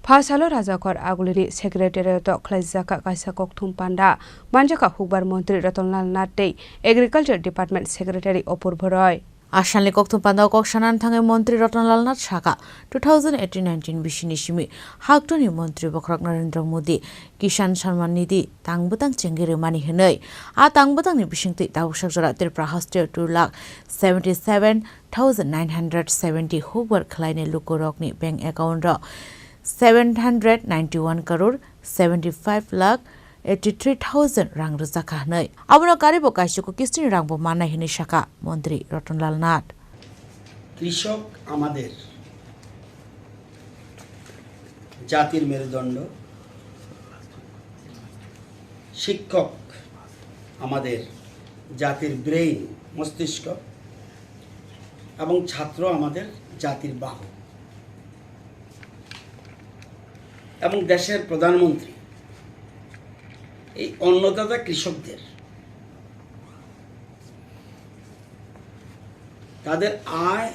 ফাসালো রাজাকর আগুলিরি সেক্রেটারিয়েট খ্লাইজাকা কাইসা ককথুম পান্ডা মানজাকা হুকবার মন্ত্রী রতনলাল নাথ তৈ agriculture department secretary Apurba Roy আসানলে কক্তুম পান্দাও ককসানান থাঙে মন্ত্রী রতনলাল নাথ সাকা 2018-19 বিশিনি সিমি হাকটনি মন্ত্রী বখরক নরেন্দ্র মোদী কিষাণ সম্মান নিধি তাংবুতাং চেঙ্গিরে মানি হেनै আ তাংবুতাংনি বিশিংতি তাবুসাক জরা Tripura হাস্টের 2,77,970 Huber খলাইনে লুকুরকনি bank account 791 crore 75,83,000 rang ruzaka nei abono karibo kaisiko kistini rangbo manai hini shaka মন্ত্রী রতনলাল নাথ কৃষক আমাদের জাতির মেরুদণ্ড শিক্ষক আমাদের জাতির ব্রেইন মস্তিষ্ক এবং ছাত্র আমাদের জাতির বাহু এবং দেশের প্রধানমন্ত্রী এই অন্নদাতা কৃষকদের তাদের আয়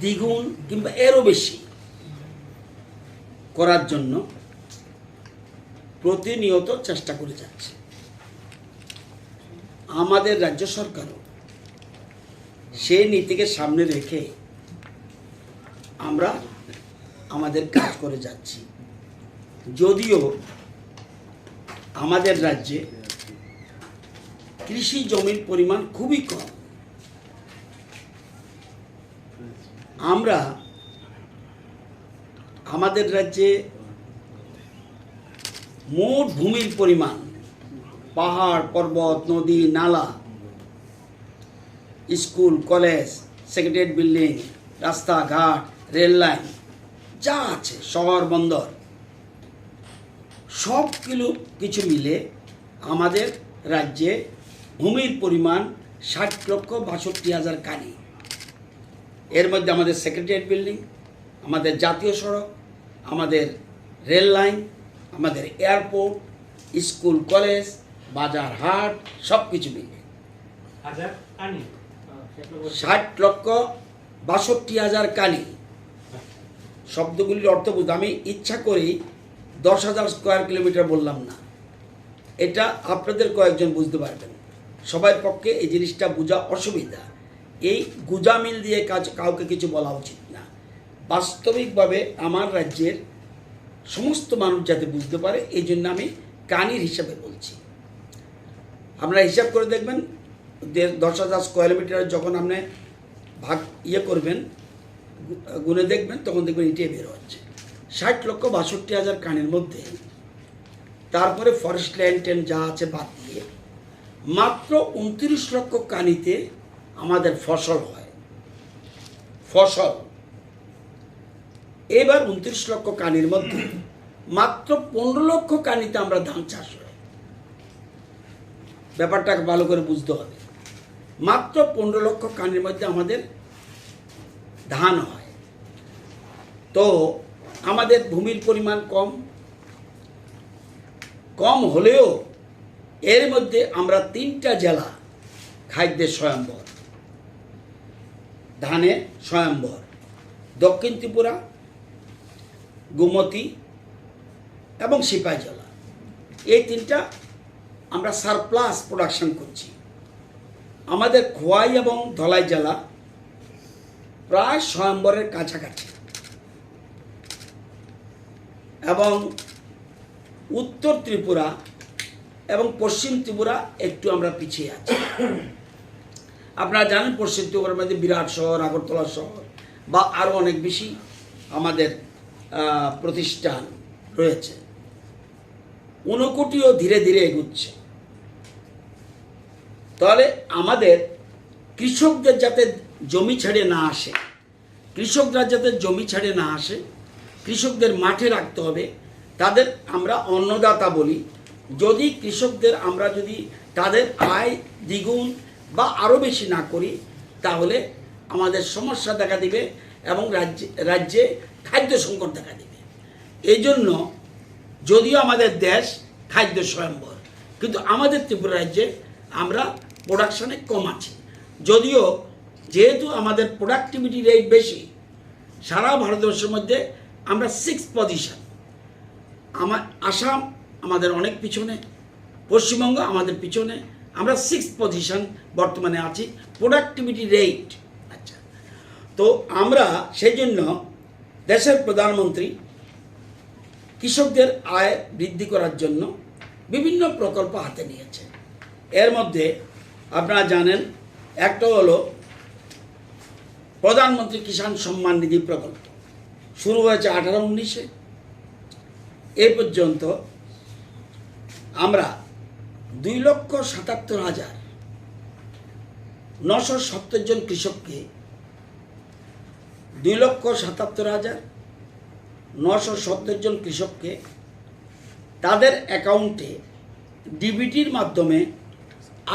দ্বিগুণ কিংবা এরও বেশি করার জন্য প্রতিনিয়ত চেষ্টা করে যাচ্ছে আমাদের রাজ্য সরকারও সেই নীতিকে সামনে রেখে আমরা আমাদের কাজ করে যাচ্ছি যদিও আমাদের রাজ্যে কৃষি জমির পরিমাণ খুবই কম আমরা আমাদের রাজ্যে মোট ভূমির পরিমাণ পাহাড় পর্বত নদী নালা স্কুল কলেজ সেক্রেটারিয়েট বিল্ডিং রাস্তাঘাট রেল লাইন যা আছে শহর বন্দর সব কিছু মিলে আমাদের রাজ্যে ভূমির পরিমাণ 60,62,000 কানি এর মধ্যে আমাদের সেক্রেটারিয়েট বিল্ডিং আমাদের জাতীয় সড়ক আমাদের রেল লাইন আমাদের এয়ারপোর্ট স্কুল কলেজ বাজার হাট সব কিছু মিলে 60,62,000 কানি শব্দগুলির অর্থ বুঝতে আমি ইচ্ছা করেই 10,000 স্কোয়ার কিলোমিটার বললাম না এটা আপনাদের কয়েকজন বুঝতে পারবেন সবার পক্ষে এই জিনিসটা বোঝা অসুবিধা এই গুজামিল দিয়ে কাউকে কিছু বলা উচিত না বাস্তবিকভাবে আমার রাজ্যের সমস্ত মানুষ যাতে বুঝতে পারে এই জন্য আমি কানির হিসাবে বলছি আপনারা হিসাব করে দেখবেন 10,000 স্কোয়ার কিলোমিটার যখন আপনি ভাগ করবেন গুনে দেখবেন তখন দেখবেন এটাই বের হচ্ছে 60,62,000 কানির মধ্যে তারপরে ফরেস্ট ল্যান্ড যা আছে বাদ দিয়ে মাত্র 29 লক্ষ কানিতে আমাদের ফসল হয় ফসল এবার 29 লক্ষ কানির মধ্যে মাত্র 15 লক্ষ কানিতে আমরা ধান চাষ হয় ব্যাপারটাকে ভালো করে বুঝতে হবে মাত্র 15 লক্ষ কানির মধ্যে আমাদের ধান হয় তো আমাদের ভূমির পরিমাণ কম হলেও এর মধ্যে আমরা 3টা জেলা খাদ্যের স্বয়ম্বর ধানে স্বয়ম্বর দক্ষিণ ত্রিপুরা গোমতী এবং সিপাহীজলা এই 3টা আমরা সারপ্লাস প্রোডাকশন করছি আমাদের খোয়াই এবং ধলাই জেলা প্রায় স্বয়ম্বরের কাছাকাছি, এবং উত্তর ত্রিপুরা এবং পশ্চিম ত্রিপুরা একটু আমরা পিছিয়ে আছি। আপনারা জানেন পশ্চিম ত্রিপুরার মধ্যে বিরাট শহর, আগরতলা শহর বা আরও অনেক বেশি আমাদের প্রতিষ্ঠান রয়েছে। ঊনকোটিও ধীরে ধীরে এগুচ্ছে। তাহলে আমাদের কৃষকদের যাতে জমি ছেড়ে না আসে, কৃষকরা যাতে জমি ছেড়ে না আসে, কৃষকদের মাঠে রাখতে হবে। তাদের আমরা অন্নদাতা বলি। যদি কৃষকদের আমরা যদি তাদের আয় দ্বিগুণ বা আরও বেশি না করি, তাহলে আমাদের সমস্যা দেখা দিবে এবং রাজ্যে খাদ্য সংকট দেখা দিবে। এই জন্য যদিও আমাদের দেশ খাদ্য স্বয়ম্বর, কিন্তু আমাদের ত্রিপুরা রাজ্যে আমরা প্রোডাকশানে কম আছি। যদিও যেহেতু আমাদের প্রোডাক্টিভিটি রেট বেশি, সারা ভারতবর্ষের মধ্যে আমরা 6th পজিশন। আসাম আমাদের অনেক পিছনে, পশ্চিমবঙ্গ আমাদের পিছনে, আমরা 6th পজিশন বর্তমানে আছি প্রোডাক্টিভিটি রেট। আচ্ছা, তো আমরা সেই জন্য দেশের প্রধানমন্ত্রী কৃষকদের আয় বৃদ্ধি করার জন্য বিভিন্ন প্রকল্প হাতে নিয়েছে। এর মধ্যে আপনারা জানেন একটা হলো প্রধানমন্ত্রী কিষাণ সম্মান নিধি প্রকল্প, শুরু হয়েছে 18-19-এ। এ পর্যন্ত আমরা 2,77,970 জন কৃষককে 2,77,970 জন কৃষককে তাদের অ্যাকাউন্টে ডিবিটির মাধ্যমে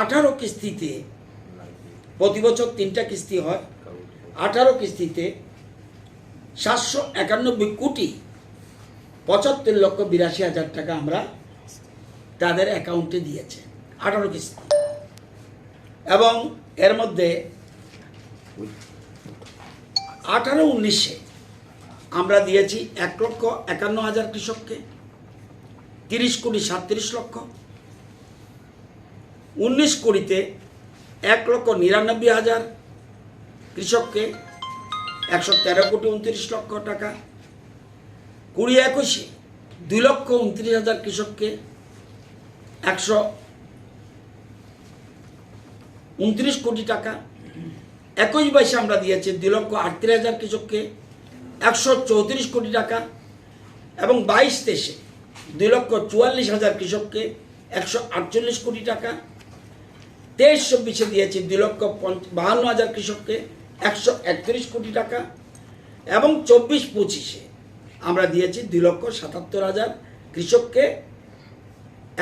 18 কিস্তিতে, প্রতি বছর 3টা কিস্তি হয়, 18 কিস্তিতে 791,75,82,82,000 টাকা আমরা তাদের অ্যাকাউন্টে দিয়েছে, 18 কিস্তি। এবং এর মধ্যে 18-19-এ আমরা দিয়েছি 1,51,000 কৃষককে 30,37,00,000। 19-20-তে 1,99,000 কৃষককে 113,29,00,000 টাকা। 20-21-এ 2,29,000 কৃষককে 129 কোটি টাকা। 21-22-এ আমরা দিয়েছি 2,38,000 কৃষককে 134 কোটি টাকা। এবং 22-23-এ 2,44,000 কৃষককে 148 কোটি টাকা। 23-24-এ দিয়েছি 2,52,000 কৃষককে 131 কোটি টাকা। এবং 24-25-এ আমরা দিয়েছি 2,77,000 কৃষককে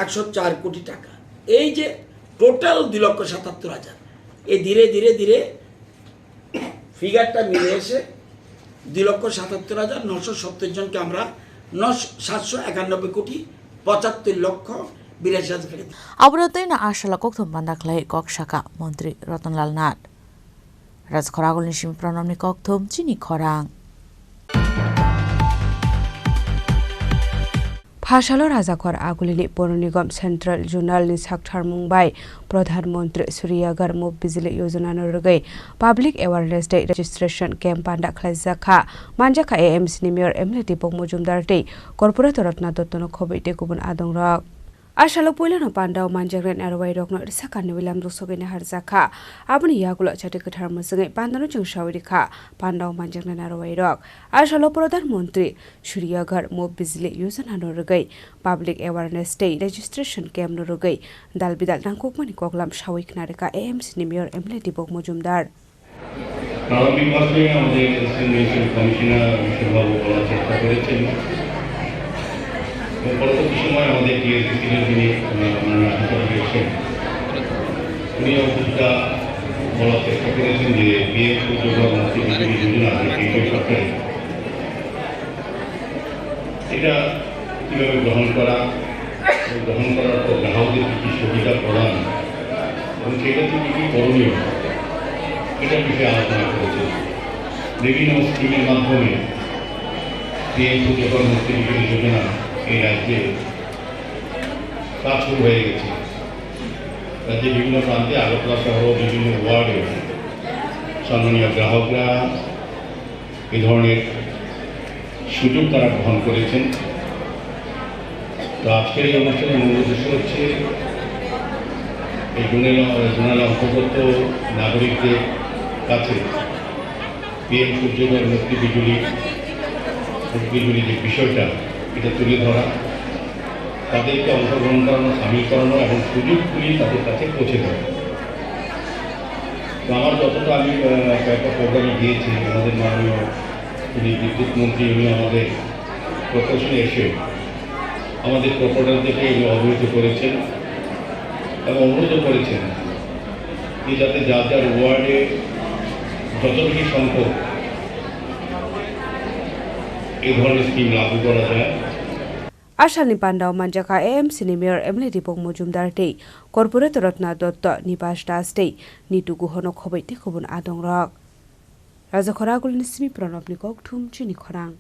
104 কোটি টাকা। এই যে টোটাল 2,77,000, এই ধীরে ধীরে ধীরে ফিগারটা মিলে এসে 2,77,970 জনকে আমরা 791,75,82,82,000 Abratain Ashala Koktum Bandaklai Kokshaka, Montri Rotanlal Nat. Razkoragolishim pronomni Koktum, Chini Korang. ভাষালো রাজাকর আগুলিলি পৌর নিগম সেন্ট্রাল জোনাল নি সাকথার মুম্বাই প্রধানমন্ত্রী সূর্যাগর মুভ বিজলি যোজনা নরগৈ public awareness day registration camp পান্ডা খাইজাখা মানজাখা এএমসি নি মেয়র এমএলএ পক মজুমদার তে কর্পোরেটর রত্না দত্তন খবৈতে গুবুন আদংরক Asalo Puilano Pandao Manjagran Araway Rock not Sakan William Rusogin Harzaka, Abni Yagulo Chatika Harmusang, Pandano Chung Shawarika, Pandao Manjagran Araway Rock, Asalo Prodar Montri, Shuriagar, Mo Bizli, Usan Hanorogay, Public Awareness Day, Registration Camp Norogay, Dalbidal Nankokmani Koklam Shawik Narika, AMC Nimir, Embleti Bok Mojumdar. পরবর্তী সময় আমাদের TSC যিনি রয়েছেন উনি কিছুটা বলার চেষ্টা করেছেন যে পিএম সূর্যঘর মুক্তি বিজলি যোজনা কেন্দ্রীয় সরকারের এটা কীভাবে গ্রহণ করা, গ্রহণ করার পর গ্রাহকদের কী কী সুবিধা প্রদান এবং সেক্ষেত্রে কী কী করণীয় এটার বিষয়ে আলোচনা করেছেন। বিভিন্ন স্কিমের মাধ্যমে পিএম সূর্যঘর মুক্তি বিজলি যোজনা এই রাজ্যে কাজ শুরু হয়ে গেছে। রাজ্যে বিভিন্ন প্রান্তে আগরতলা শহর বিভিন্ন ওয়ার্ডে সম্মানীয় গ্রাহকরা এই ধরনের সুযোগ তারা গ্রহণ করেছেন। তো আজকের এই অনুষ্ঠানের মূল উদ্দেশ্য হচ্ছে এই জোনালে অন্তর্গত নাগরিকদের কাছে PM সূর্যোদয় মুক্তি বিজুলি যে বিষয়টা এটা তুলে ধরা, তাদেরকে অংশগ্রহণ করানো, সামিল করানো এবং সুযোগগুলি তাদের কাছে পৌঁছে দেওয়া। তো আমার যতটা আমি কয়েকটা প্রোগ্রামে গিয়েছি, আমাদের মাননীয় তিনি বিদ্যুৎ মন্ত্রী উনি আমাদের প্রকৌশলে এসে আমাদের প্রোপার্টারদেরকে উনি অবহিত করেছেন এবং অনুরোধ করেছেন যে যাতে যার যার ওয়ার্ডে যত বেশি সংখ্যক এই ধরনের স্কিম লাগু করা যায়। Asal ni Pandau Manjaka AMC ni Mayor Emily Dipong Mujumdar Day, Corporate Ratna Dotto ni Bashdas Day, ni Tugu Honok Hobait ni Kubun Adong Rock. Raja Koragul ni Simi Pranop ni Kok Tum Chini Korang.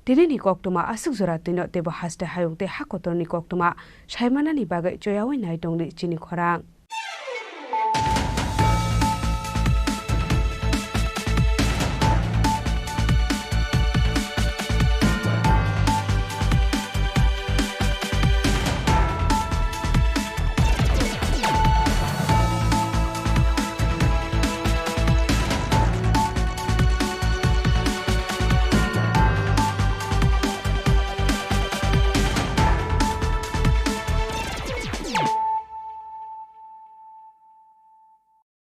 Dini ni Kok Tuma Asuk Zurat ni Not Debo Haste Hayung Te Hakotor ni Kok Tuma, Shaimana ni Bagai Joyawi Naitong ni Chini Korang.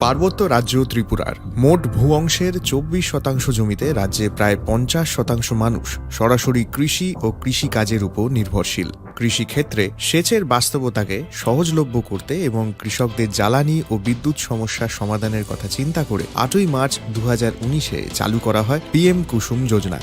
পার্বত্য রাজ্য ত্রিপুরার মোট ভূ অংশের 24% জমিতে রাজ্যে প্রায় 50% মানুষ সরাসরি কৃষি ও কৃষিকাজের উপর নির্ভরশীল। কৃষিক্ষেত্রে সেচের বাস্তবতাকে সহজলভ্য করতে এবং কৃষকদের জ্বালানি ও বিদ্যুৎ সমস্যার সমাধানের কথা চিন্তা করে 8ই মার্চ 2019-এ চালু করা হয় PM কুসুম যোজনা,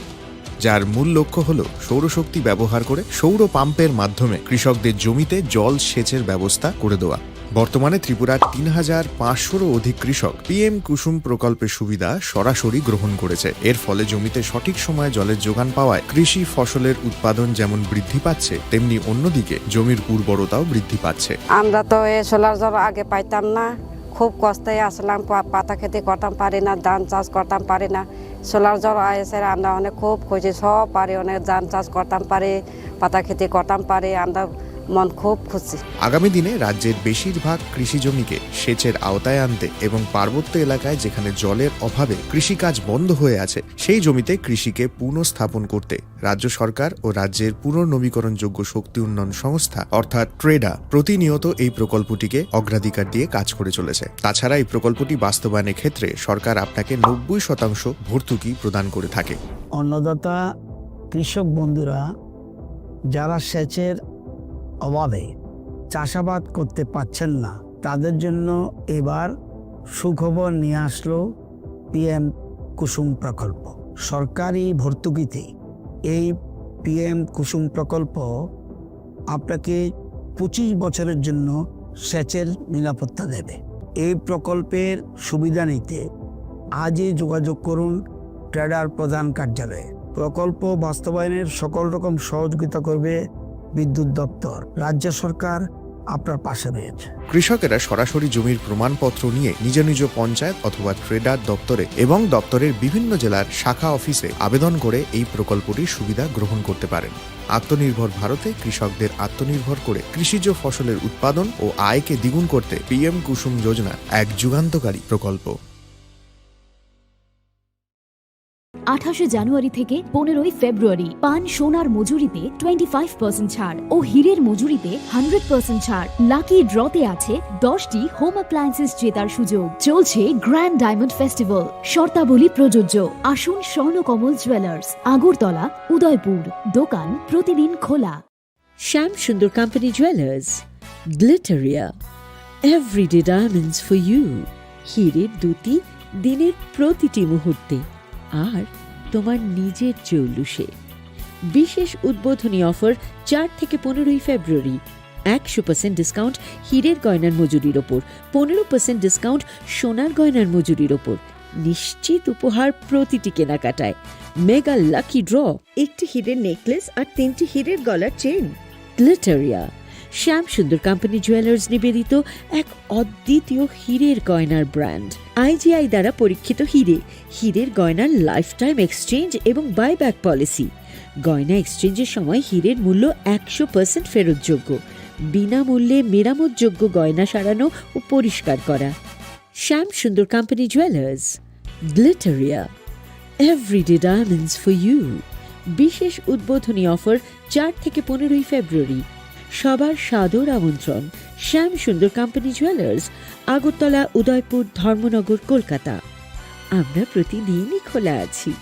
যার মূল লক্ষ্য হল সৌরশক্তি ব্যবহার করে সৌর পাম্পের মাধ্যমে কৃষকদের জমিতে জল সেচের ব্যবস্থা করে দেওয়া। বর্তমানে ত্রিপুরার 3500-রও অধিক কৃষক PM কুসুম প্রকল্পের সুবিধা সরাসরি গ্রহণ করেছে। এর ফলে জমিতে সঠিক সময়ে জলের যোগান পাওয়ায় কৃষি ফসলের উৎপাদন যেমন বৃদ্ধি পাচ্ছে, তেমনি অন্যদিকে জমির উর্বরতাও বৃদ্ধি পাচ্ছে। আমরা তো এই সোলার জল আগে পাইতাম না, খুব কষ্টে আসলাম, পাতা খেতে করতাম পারি না, ধান চাষ করতাম পারি না। সোলার জল এসে আমরা অনেক খুব খুশি, সব পারি, অনেক ধান চাষ করতাম পারি, পাতা খেতে করতাম পারি, আমরা মন খুব খুশি। আগামী দিনে রাজ্যের বেশিরভাগ কৃষি জমিকে সেচের আওতায় আনতে এবং পার্বত্য এলাকায় যেখানে জলের অভাবে কৃষিকাজ বন্ধ হয়ে আছে সেই জমিতে কৃষিকে পুনঃস্থাপন করতে রাজ্য সরকার ও রাজ্যের পুনর্নবীকরণযোগ্য শক্তি উন্নয়ন সংস্থা অর্থাৎ ট্রেডা প্রতিনিয়ত এই প্রকল্পটিকে অগ্রাধিকার দিয়ে কাজ করে চলেছে। তাছাড়া এই প্রকল্পটি বাস্তবায়নের ক্ষেত্রে সরকার আপনাকে 90% ভর্তুকি প্রদান করে থাকে। অন্নদাতা কৃষক বন্ধুরা যারা সেচের অভাবে চাষাবাদ করতে পারছেন না, তাদের জন্য এবার সুখবর নিয়ে আসলো PM কুসুম প্রকল্প। সরকারি ভর্তুকিতে এই PM কুসুম প্রকল্প আপনাকে 25 বছরের জন্য সেচের নিরাপত্তা দেবে। এই প্রকল্পের সুবিধা নিতে আজই যোগাযোগ করুন ট্রেডার প্রধান কার্যালয়ে। প্রকল্প বাস্তবায়নের সকল রকম সহযোগিতা করবে বিদ্যুৎ দপ্তর। রাজ্য সরকার আপনার পাশে রয়েছে। কৃষকেরা সরাসরি জমির প্রমাণপত্র নিয়ে নিজ নিজ পঞ্চায়েত অথবা ট্রেডার দপ্তরে এবং দপ্তরের বিভিন্ন জেলার শাখা অফিসে আবেদন করে এই প্রকল্পটির সুবিধা গ্রহণ করতে পারেন। আত্মনির্ভর ভারতে কৃষকদের আত্মনির্ভর করে কৃষিজ ফসলের উৎপাদন ও আয়কে দ্বিগুণ করতে PM কুসুম যোজনা এক যুগান্তকারী প্রকল্প। 28 জানুয়ারি থেকে 15 ফেব্রুয়ারি পান সোনার মজুরিতে 25% ছাড় ও হীরের মজুরিতে 100% ছাড়। লাকি ড্রতে আছে 10টি হোম অ্যাপ্লায়েন্সেস জেতার সুযোগ। চলছে গ্র্যান্ড ডায়মন্ড ফেস্টিভ্যাল, শর্তাবলী প্রযোজ্য। আসুন স্বর্ণকমল জুয়েলার্স, আগরতলা, উদয়পুর। দোকান প্রতিদিন খোলা। Shyam Sundar company jewellers, Glitteria, everyday diamonds for you. হীরের দুটি দিনের প্রতিটি মুহূর্তে আর তোমার নিজের জৌলুসে। বিশেষ উদ্বোধনী অফার 4 থেকে 15 ফেব্রুয়ারি। 100% ডিসকাউন্ট হীরের গয়নার মজুরির ওপর, 15% ডিসকাউন্ট সোনার গয়নার মজুরির ওপর। নিশ্চিত উপহার প্রতিটি কেনাকাটায়। মেগা লাকি ড্র, একটি হীরের নেকলেস আর 3টি হীরের গলার চেন। গ্লিটারিয়া, শ্যাম সুন্দর কোম্পানি জুয়েলার্স নিবেদিত এক অদ্বিতীয় হীরের গয়নার ব্র্যান্ড। আইজিআই দ্বারা পরীক্ষিত হীরের গয়নার লাইফ টাইম এক্সচেঞ্জ এবং বাইব্যাক পলিসি। গয়না এক্সচেঞ্জের সময় হীরের মূল্য 100% ফেরতযোগ্য। বিনামূল্যে মেরামতযোগ্য গয়না সারানো ও পরিষ্কার করা। Shyam Sundar company jewellers, Glitteria, everyday diamonds for you. বিশেষ উদ্বোধনী অফার 4 থেকে 15 ফেব্রুয়ারি। সবার সাদর আমন্ত্রণ। শ্যাম সুন্দর কোম্পানি জুয়েলার্স, আগরতলা, উদয়পুর, ধর্মনগর, কলকাতা। আমরা প্রতিদিনই খোলা আছি।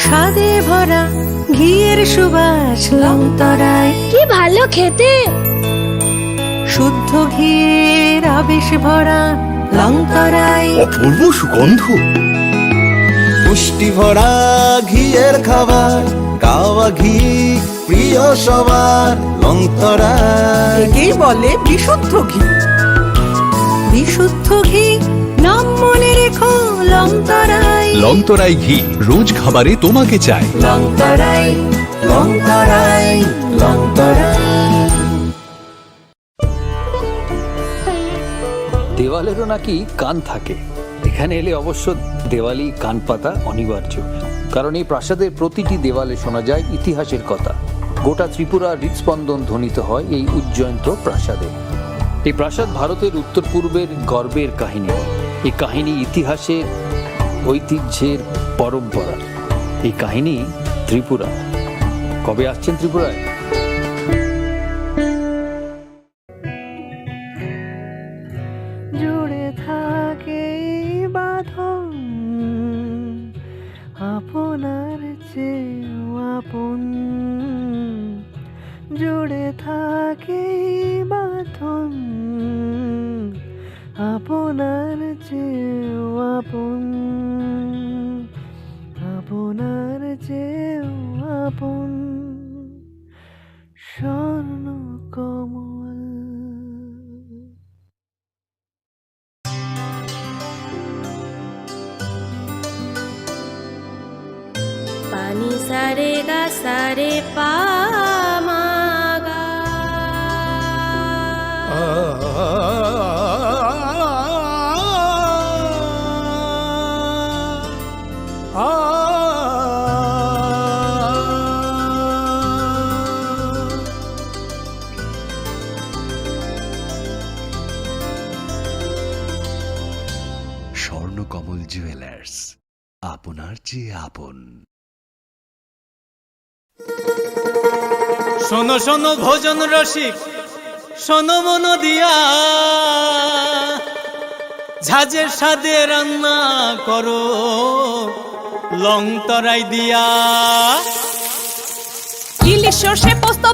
স্বাদে ভরা ঘিয়ের সুবাস লংতরায়, কি ভালো খেতে। শুদ্ধ ঘিয়ের আবেশ ভরা লংতরায়, অপূর্ব সুগন্ধ। পুষ্টি ভরা ঘিয়ের খাবার, গাওয়া ঘি প্রিয় সবার লংতরায়। কি বলে বিশুদ্ধ ঘি। বিশুদ্ধ ঘি নাম মনে রেখো লংতরাই। লংতরাই ঘি রোজ খাবারে তোমাকে চাই। লংতরাই, লংতরাই, লংতরাই। দেওয়ালেরও নাকি কান থাকে। এখানে এলে অবশ্য দেওয়ালি কান পাতা অনিবার্য, কারণ এই প্রাসাদের প্রতিটি দেওয়ালে শোনা যায় ইতিহাসের কথা। গোটা ত্রিপুরার হৃদস্পন্দন ধ্বনিত হয় এই উজ্জয়ন্ত প্রাসাদে। এই প্রাসাদ ভারতের উত্তর পূর্বের গর্বের কাহিনী। এই কাহিনী ইতিহাসের, ঐতিহ্যের, পরম্পরা। এই কাহিনী ত্রিপুরা। কবে আসছেন ত্রিপুরায়? জুড়ে থাকে বাঁধন আপনার চেয়েও আপন। জুড়ে থাকে বাঁধন আপনার চেয়েও আপন। আপনার চেয়েও আপন। স্বর্ণ কমল। पानी सारे गा सारे पामागा। স্বর্ণকমল জুয়েলার্স, আপনার চেয়ে আপন। শোনো শোনো ভোজন রসিক, শোনো মন দিয়া, ঝাঁঝের স্বাদে রান্না করো লংতরাই দিয়া। ইলিশ সর্ষে পোস্ত